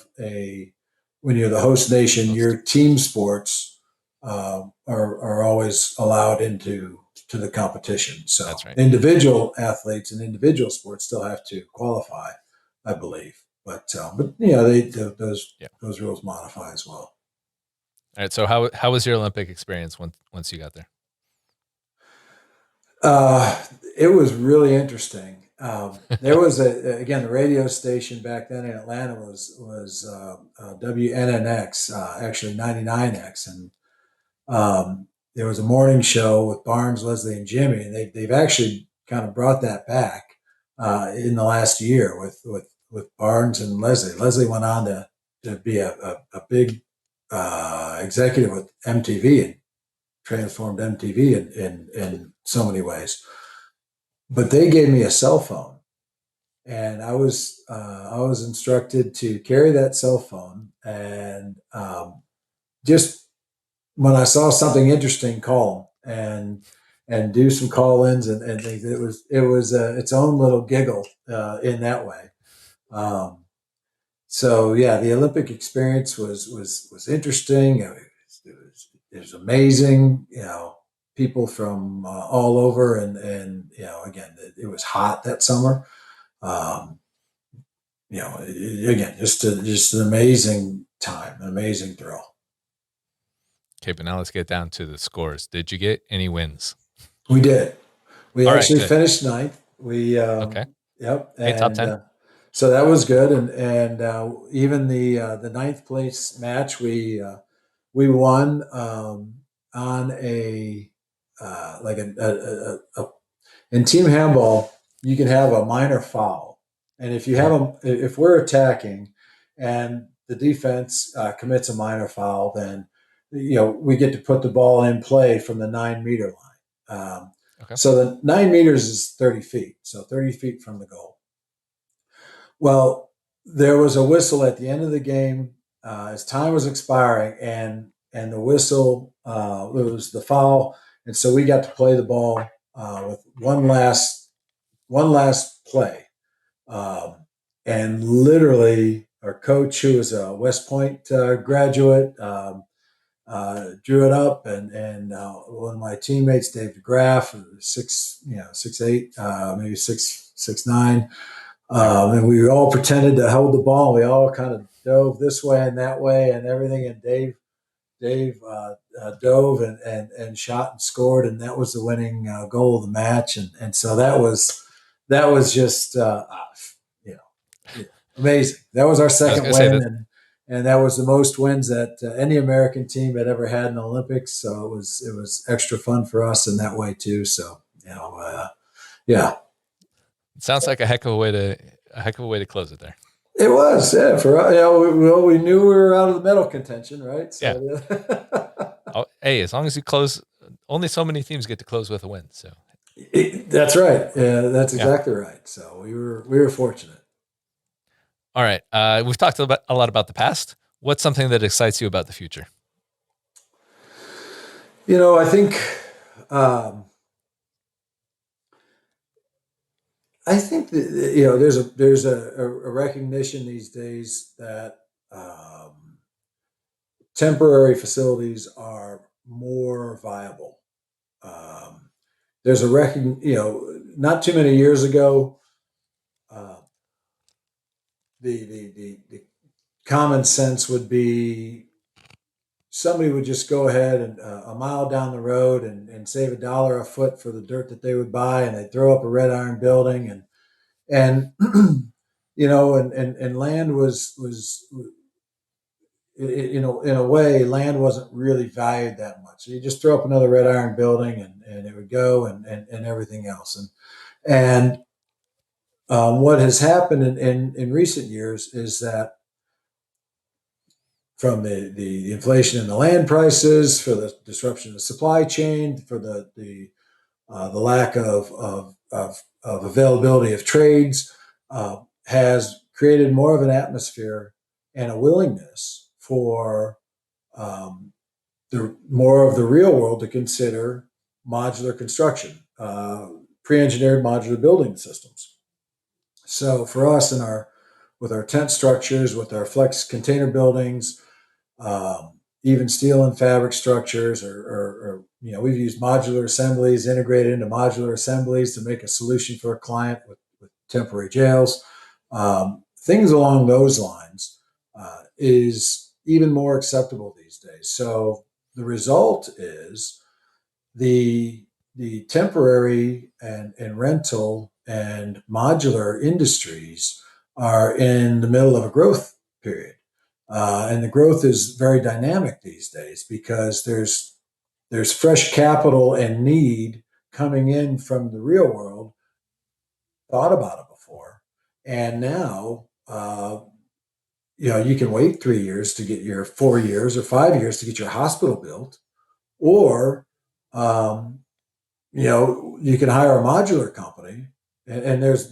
the host nation, your team sports are always allowed into to the competition. So That's right. individual athletes and individual sports still have to qualify, I believe. But those rules modify as well. All right. So how was your Olympic experience once you got there? It was really interesting. There was again, the radio station back then in Atlanta was WNNX, actually 99X, and there was a morning show with Barnes, Leslie, and Jimmy, and they've actually kind of brought that back in the last year with Barnes and Leslie. Leslie went on to be a big executive with MTV and transformed MTV in so many ways. But they gave me a cell phone, and I was instructed to carry that cell phone, and just when I saw something interesting, call and do some call-ins and things. It was its own little giggle in that way. So yeah, the Olympic experience was interesting. It was amazing. People from all over, and again, it was hot that summer. Um, again, just an amazing time, an amazing thrill. Okay, but now let's get down to the scores. Did you get any wins? We did. We All right, actually good. finished ninth. We Okay. yep, Hey, top and 10. so that was good. And even the ninth place match, we won on a like a in team handball. You can have a minor foul, and if we're attacking, and the defense commits a minor foul, then we get to put the ball in play from the 9 meter line. Okay. So the 9 meters is 30 feet, so 30 feet from the goal. Well, there was a whistle at the end of the game as time was expiring, and the whistle it was the foul, and so we got to play the ball with one last play, and literally our coach, who was a West Point graduate, drew it up, and one of my teammates, Dave DeGraff, 6'8", maybe 6'9". And we all pretended to hold the ball. We all kind of dove this way and that way and everything. And Dave dove and shot and scored, and that was the winning goal of the match. And so that was just amazing. That was our I was second going to say win, that and that was the most wins that any American team had ever had in the Olympics. So it was extra fun for us in that way too. So yeah. it sounds like a heck of a way to close it there. It was, yeah. We knew we were out of the medal contention, right? Yeah. So, Oh, hey, as long as you close, only so many teams get to close with a win. So that's right. Yeah, that's yeah. exactly right. So we were fortunate. All right. We've talked a lot about the past. What's something that excites you about the future? I think um, that, there's a recognition these days that temporary facilities are more viable. There's a not too many years ago, uh, the common sense would be somebody would just go ahead and a mile down the road and save $1 a foot for the dirt that they would buy, and they'd throw up a red iron building, and and land was in a way, land wasn't really valued that much. So you just throw up another red iron building, and it would go, and everything else. And what has happened in recent years is that from the inflation in the land prices, for the disruption of the supply chain, for the lack of availability of trades, has created more of an atmosphere and a willingness for the more of the real world to consider modular construction, pre-engineered modular building systems. So for us, with our tent structures, with our flex container buildings, even steel and fabric structures, or we've used modular assemblies, integrated into modular assemblies to make a solution for a client with temporary jails. Things along those lines is even more acceptable these days. So the result is the temporary and rental and modular industries are in the middle of a growth period. And the growth is very dynamic these days because there's fresh capital and need coming in from the real world. Thought about it before, and now you can wait 3 years to get your 4 years or 5 years to get your hospital built, or um, you can hire a modular company, and there's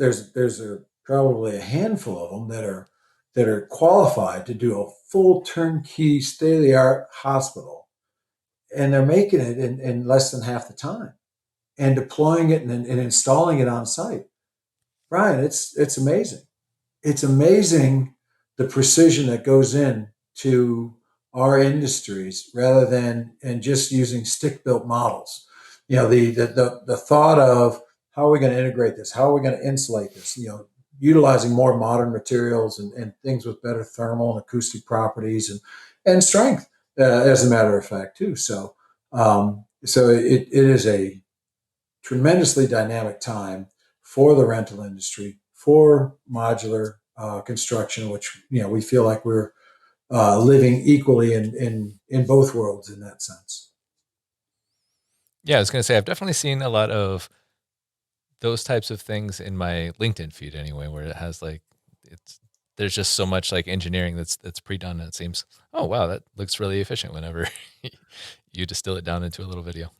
probably a handful of them that are qualified to do a full turnkey, state of the art hospital, and they're making it in less than half the time, and deploying it and installing it on site. Brian, it's amazing. it's amazing the precision that goes in to our industries rather than and just using stick built models. The thought of how are we going to integrate this? How are we going to insulate this? Utilizing more modern materials and things with better thermal and acoustic properties and strength, as a matter of fact, too. So it is a tremendously dynamic time for the rental industry, for modular construction, which we feel like we're living equally in both worlds in that sense. Yeah, I was going to say I've definitely seen a lot of those types of things in my LinkedIn feed anyway, where it has like there's just so much like engineering that's pre-done, and it seems, oh wow, that looks really efficient whenever you distill it down into a little video.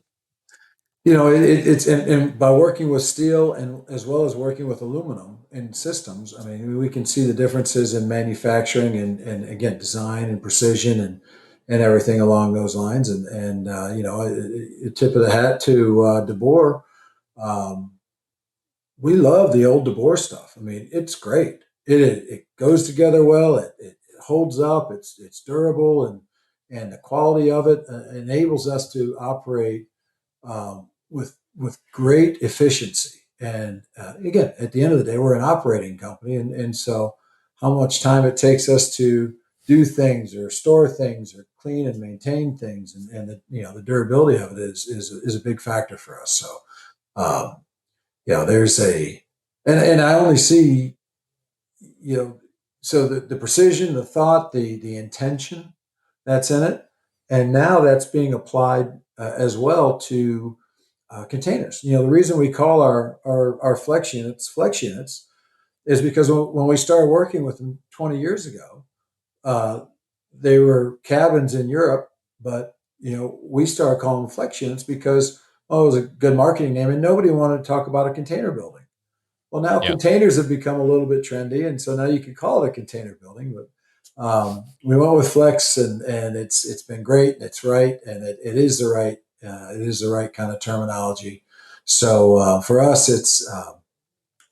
It's and by working with steel and as well as working with aluminum in systems, I mean, we can see the differences in manufacturing and again, design and precision and everything along those lines. And a tip of the hat to DeBoer. Um, we love the old DeBoer stuff. I mean, it's great. It goes together well. It holds up. It's durable and the quality of it enables us to operate with great efficiency. And again, at the end of the day, we're an operating company, and so how much time it takes us to do things or store things or clean and maintain things, and the durability of it is a big factor for us. So um, there's and I only see you know so the precision, the thought, the intention that's in it, and now that's being applied as well to containers. The reason we call our flex units is because when we started working with them 20 years ago, uh, they were cabins in Europe, but we started calling them flex units because it was a good marketing name, and nobody wanted to talk about a container building. Well, now Yeah. containers have become a little bit trendy, and so now you can call it a container building. But we went with flex, and it's been great. And it's right, and it is the right kind of terminology. So for us, it's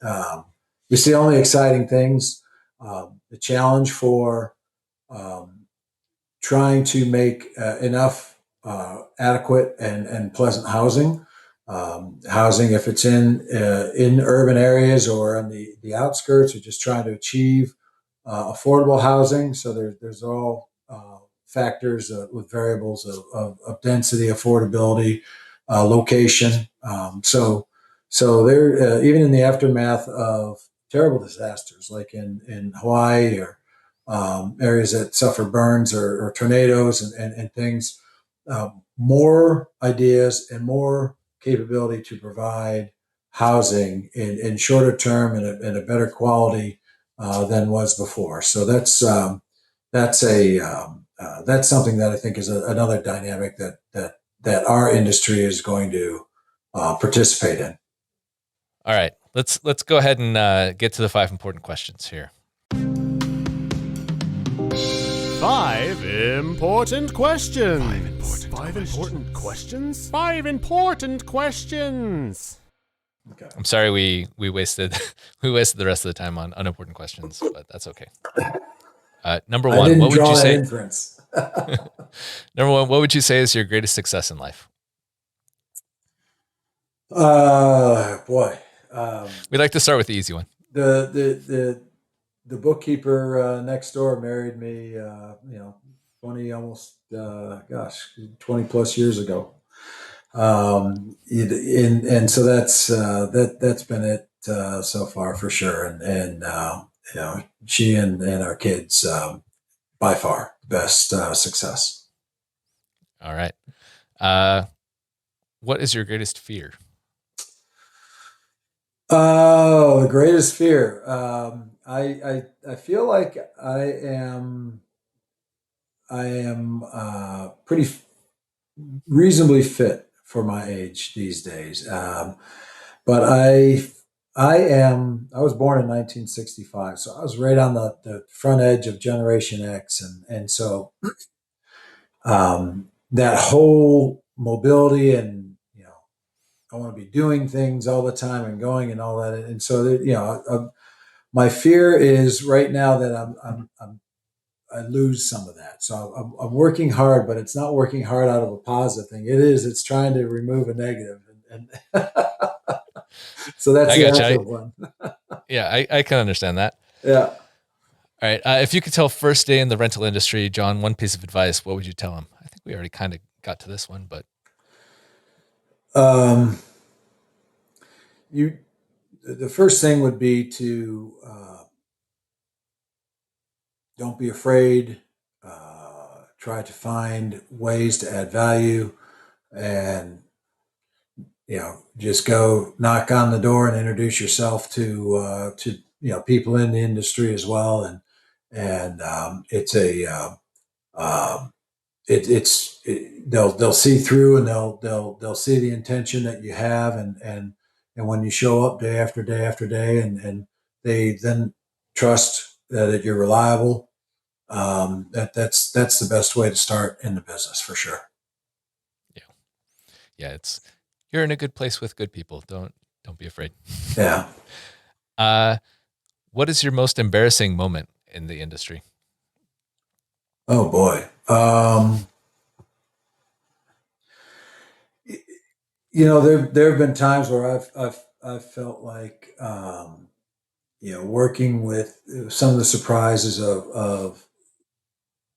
the only exciting things. The challenge for um, trying to make enough adequate and pleasant housing. Housing, if it's in urban areas or on the outskirts, or just trying to achieve affordable housing. So there's all factors with variables of density, affordability, location. So there, even in the aftermath of terrible disasters like in Hawaii or areas that suffer burns or tornadoes and things, more ideas and more capability to provide housing in shorter term and a better quality than was before. So that's something that I think is another dynamic that our industry is going to participate in. All right, let's go ahead and get to the 5 important questions here. 5 important questions. 5 important questions. 5 important questions. Okay. I'm sorry we wasted the rest of the time on unimportant questions, but that's okay. Number I one, didn't what would draw you that say? inference. Number one, what would you say is your greatest success in life? Boy, We like to start with the easy one. the bookkeeper next door married me, 20 almost, 20 plus years ago. And so that's been it so far for sure. And she and our kids, by far best success. All right. What is your greatest fear? Oh, the greatest fear. I feel like I am pretty reasonably fit for my age these days. But I was born in 1965, so I was right on the front edge of Generation X, and so that whole mobility and I want to be doing things all the time and going and all that, and so my fear is right now that I lose some of that. So I'm working hard, but it's not working hard out of a positive thing. It's trying to remove a negative. And so that's I the got you. active one. Yeah, I can understand that. Yeah. All right. If you could tell first day in the rental industry, John, one piece of advice, what would you tell him? I think we already kind of got to this one, but Um, the first thing would be to don't be afraid. Try to find ways to add value, and just go knock on the door and introduce yourself to people in the industry as well. And it's a they'll see through, and they'll see the intention that you have, and when you show up day after day after day, and they then trust that you're reliable. That's the best way to start in the business for sure. yeah, you're in a good place with good people. Don't be afraid. Yeah. What is your most embarrassing moment in the industry? Oh boy. There have been times where I've felt like working with some of the surprises of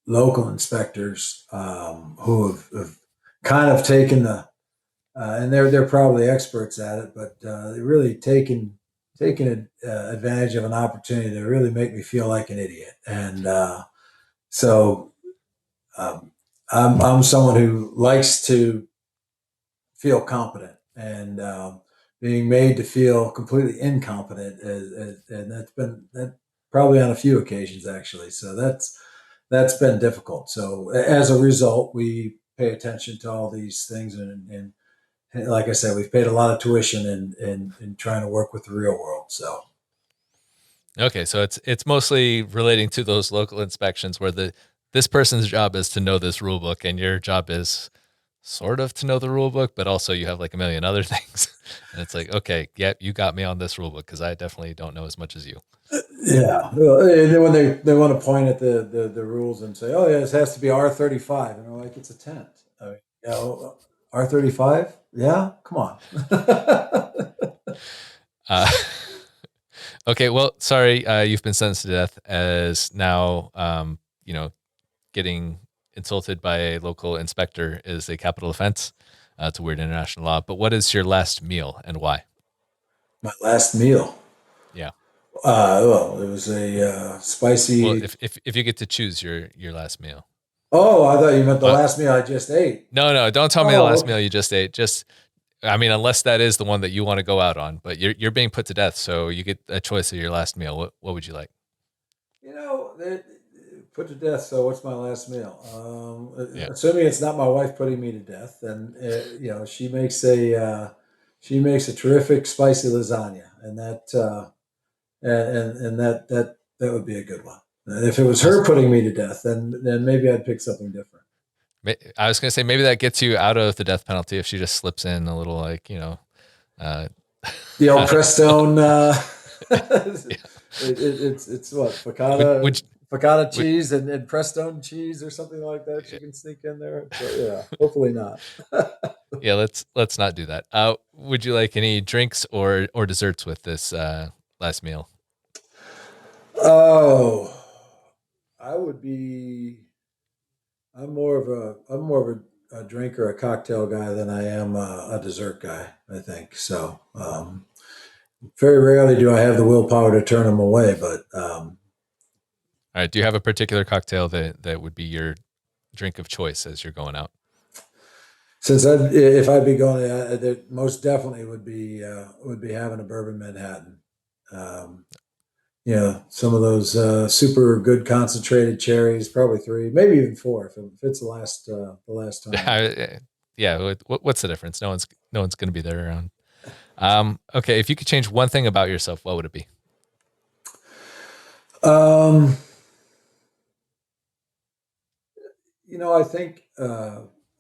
local inspectors who have kind of taken and they're probably experts at it, but they really taken advantage of an opportunity to really make me feel like an idiot. And so I'm someone who likes to feel competent, and being made to feel completely incompetent, and that's been that probably on a few occasions actually. So that's been difficult. So as a result, we pay attention to all these things, and like I said, we've paid a lot of tuition in trying to work with the real world. So Okay, so it's mostly relating to those local inspections where this person's job is to know this rule book, and your job is sort of to know the rule book, but also you have like a million other things. And it's like, okay, yeah, you got me on this rule book because I definitely don't know as much as you. yeah, well, and then when they want to point at the rules and say, oh yeah, this has to be R35, and I'm like, it's a tent. I mean, R35, yeah, come on. Uh, okay, well, sorry, you've been sentenced to death as now, getting insulted by a local inspector is a capital offense. It's a weird international law. But what is your last meal and why? My last meal. Yeah. Well, it was a Well, spicy. if you get to choose your last meal. Oh, I thought you meant the Uh, last meal I just ate. no, don't tell me the Oh, last okay. meal you just ate. Just, I mean, unless that is the one that you want to go out on, but you're being put to death, so you get a choice of your last meal. What would you like? They put to death. So what's my last meal? Yeah. Assuming it's not my wife putting me to death, then she makes a terrific spicy lasagna, and that would be a good one. And if it was I was, her putting me to death, then maybe I'd pick something different. I was gonna say maybe that gets you out of the death penalty if she just slips in a little like uh, The old Prestone. yeah. It's what Would, focaccia would focaccia would cheese and Prestone cheese or something like that. She can sneak in there. So, yeah, hopefully not. yeah, let's not do that. Would you like any drinks or desserts with this last meal? Oh, I would be. I'm more of a drinker, a cocktail guy than I am a dessert guy. I think so. Very rarely do I have the willpower to turn them away, but All right. Do you have a particular cocktail that would be your drink of choice as you're going out? since if I'd be going, that most definitely would be having a bourbon Manhattan. Um, some of those super good concentrated cherries, probably three, maybe even four, if it's the last time. Yeah. What's the difference? No one's going to be there around. Okay. If you could change one thing about yourself, what would it be? Um, I think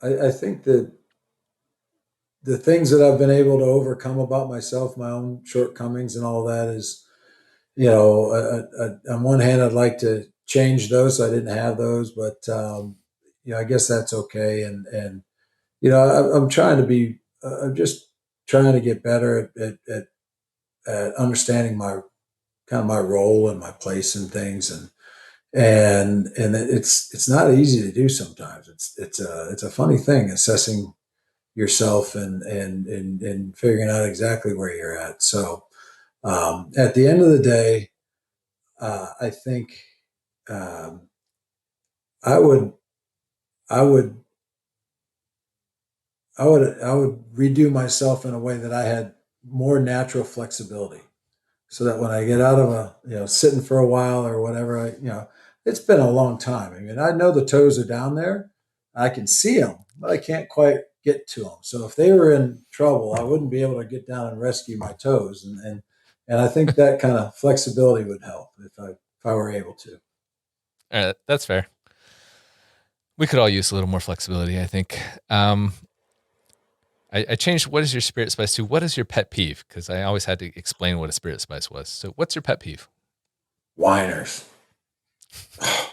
I think that the things that I've been able to overcome about myself, my own shortcomings, and all that On one hand, I'd like to change those. So I didn't have those, but I guess that's okay. I'm trying to be. I'm just trying to get better at understanding my kind of my role and my place in things, and it's not easy to do sometimes. It's a funny thing assessing yourself and figuring out exactly where you're at. So at the end of the day, I think um, I would I would I would redo myself in a way that I had more natural flexibility, so that when I get out of sitting for a while or whatever, it's been a long time. I mean, I know the toes are down there, I can see them, but I can't quite get to them. So if they were in trouble, I wouldn't be able to get down and rescue my toes, and I think that kind of flexibility would help if I were able to. All right, that's fair. We could all use a little more flexibility, I think. I changed what is your spirit spice to what is your pet peeve? Because I always had to explain what a spirit spice was. So what's your pet peeve? Whiners. I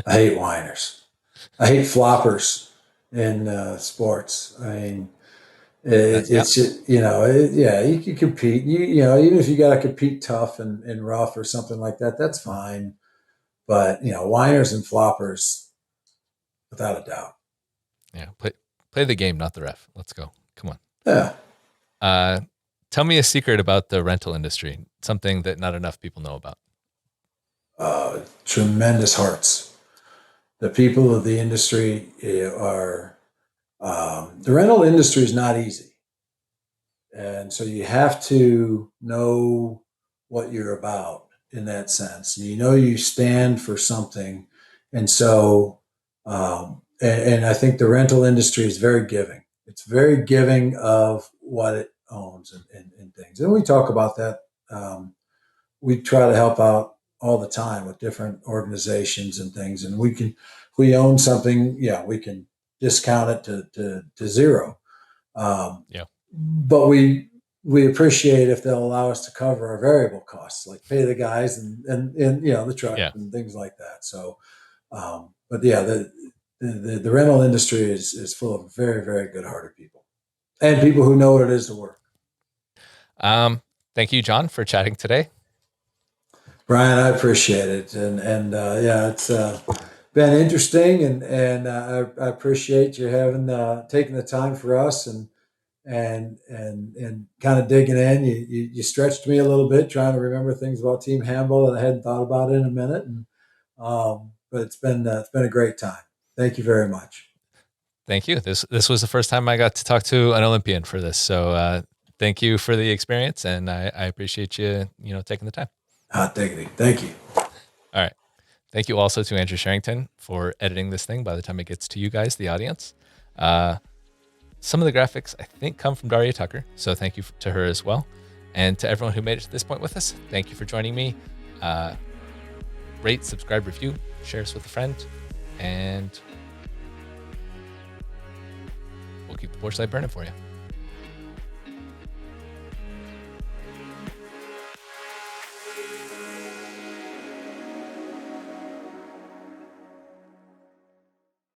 hate whiners. I hate floppers in sports. I mean, Yeah. it's just, yeah, you can compete. Even if you got to compete tough and rough or something like that, that's fine. But whiners and floppers, without a doubt. Yeah. Play the game, not the ref. Let's go. Come on. Yeah. Tell me a secret about the rental industry, something that not enough people know about. Tremendous hearts. The people of the industry are. The rental industry is not easy. And so you have to know what you're about in that sense. You stand for something. And so, and I think the rental industry is very giving. It's very giving of what it owns and things. And we talk about that. We try to help out all the time with different organizations and things. And if we own something, yeah, we can discount it to zero. Yeah. But we appreciate if they'll allow us to cover our variable costs, like pay the guys and the truck Yeah. and things like that. So, but yeah, the rental industry is full of very, very good hearted people and people who know what it is to work. Thank you, John, for chatting today. Brian, I appreciate it, and yeah, it's been interesting, and I appreciate you having taking the time for us and kind of digging in. You stretched me a little bit trying to remember things about team handball that I hadn't thought about in a minute, and but it's been a great time. Thank you very much. Thank you. This was the first time I got to talk to an Olympian for this, so thank you for the experience, and I appreciate you taking the time. Hot diggity. Thank you. All right. Thank you also to Andrew Sherrington for editing this thing by the time it gets to you guys, the audience. Some of the graphics, I think, come from Daria Tucker, so thank you to her as well. And to everyone who made it to this point with us, thank you for joining me. Rate, subscribe, review, share us with a friend, and we'll keep the porch light burning for you.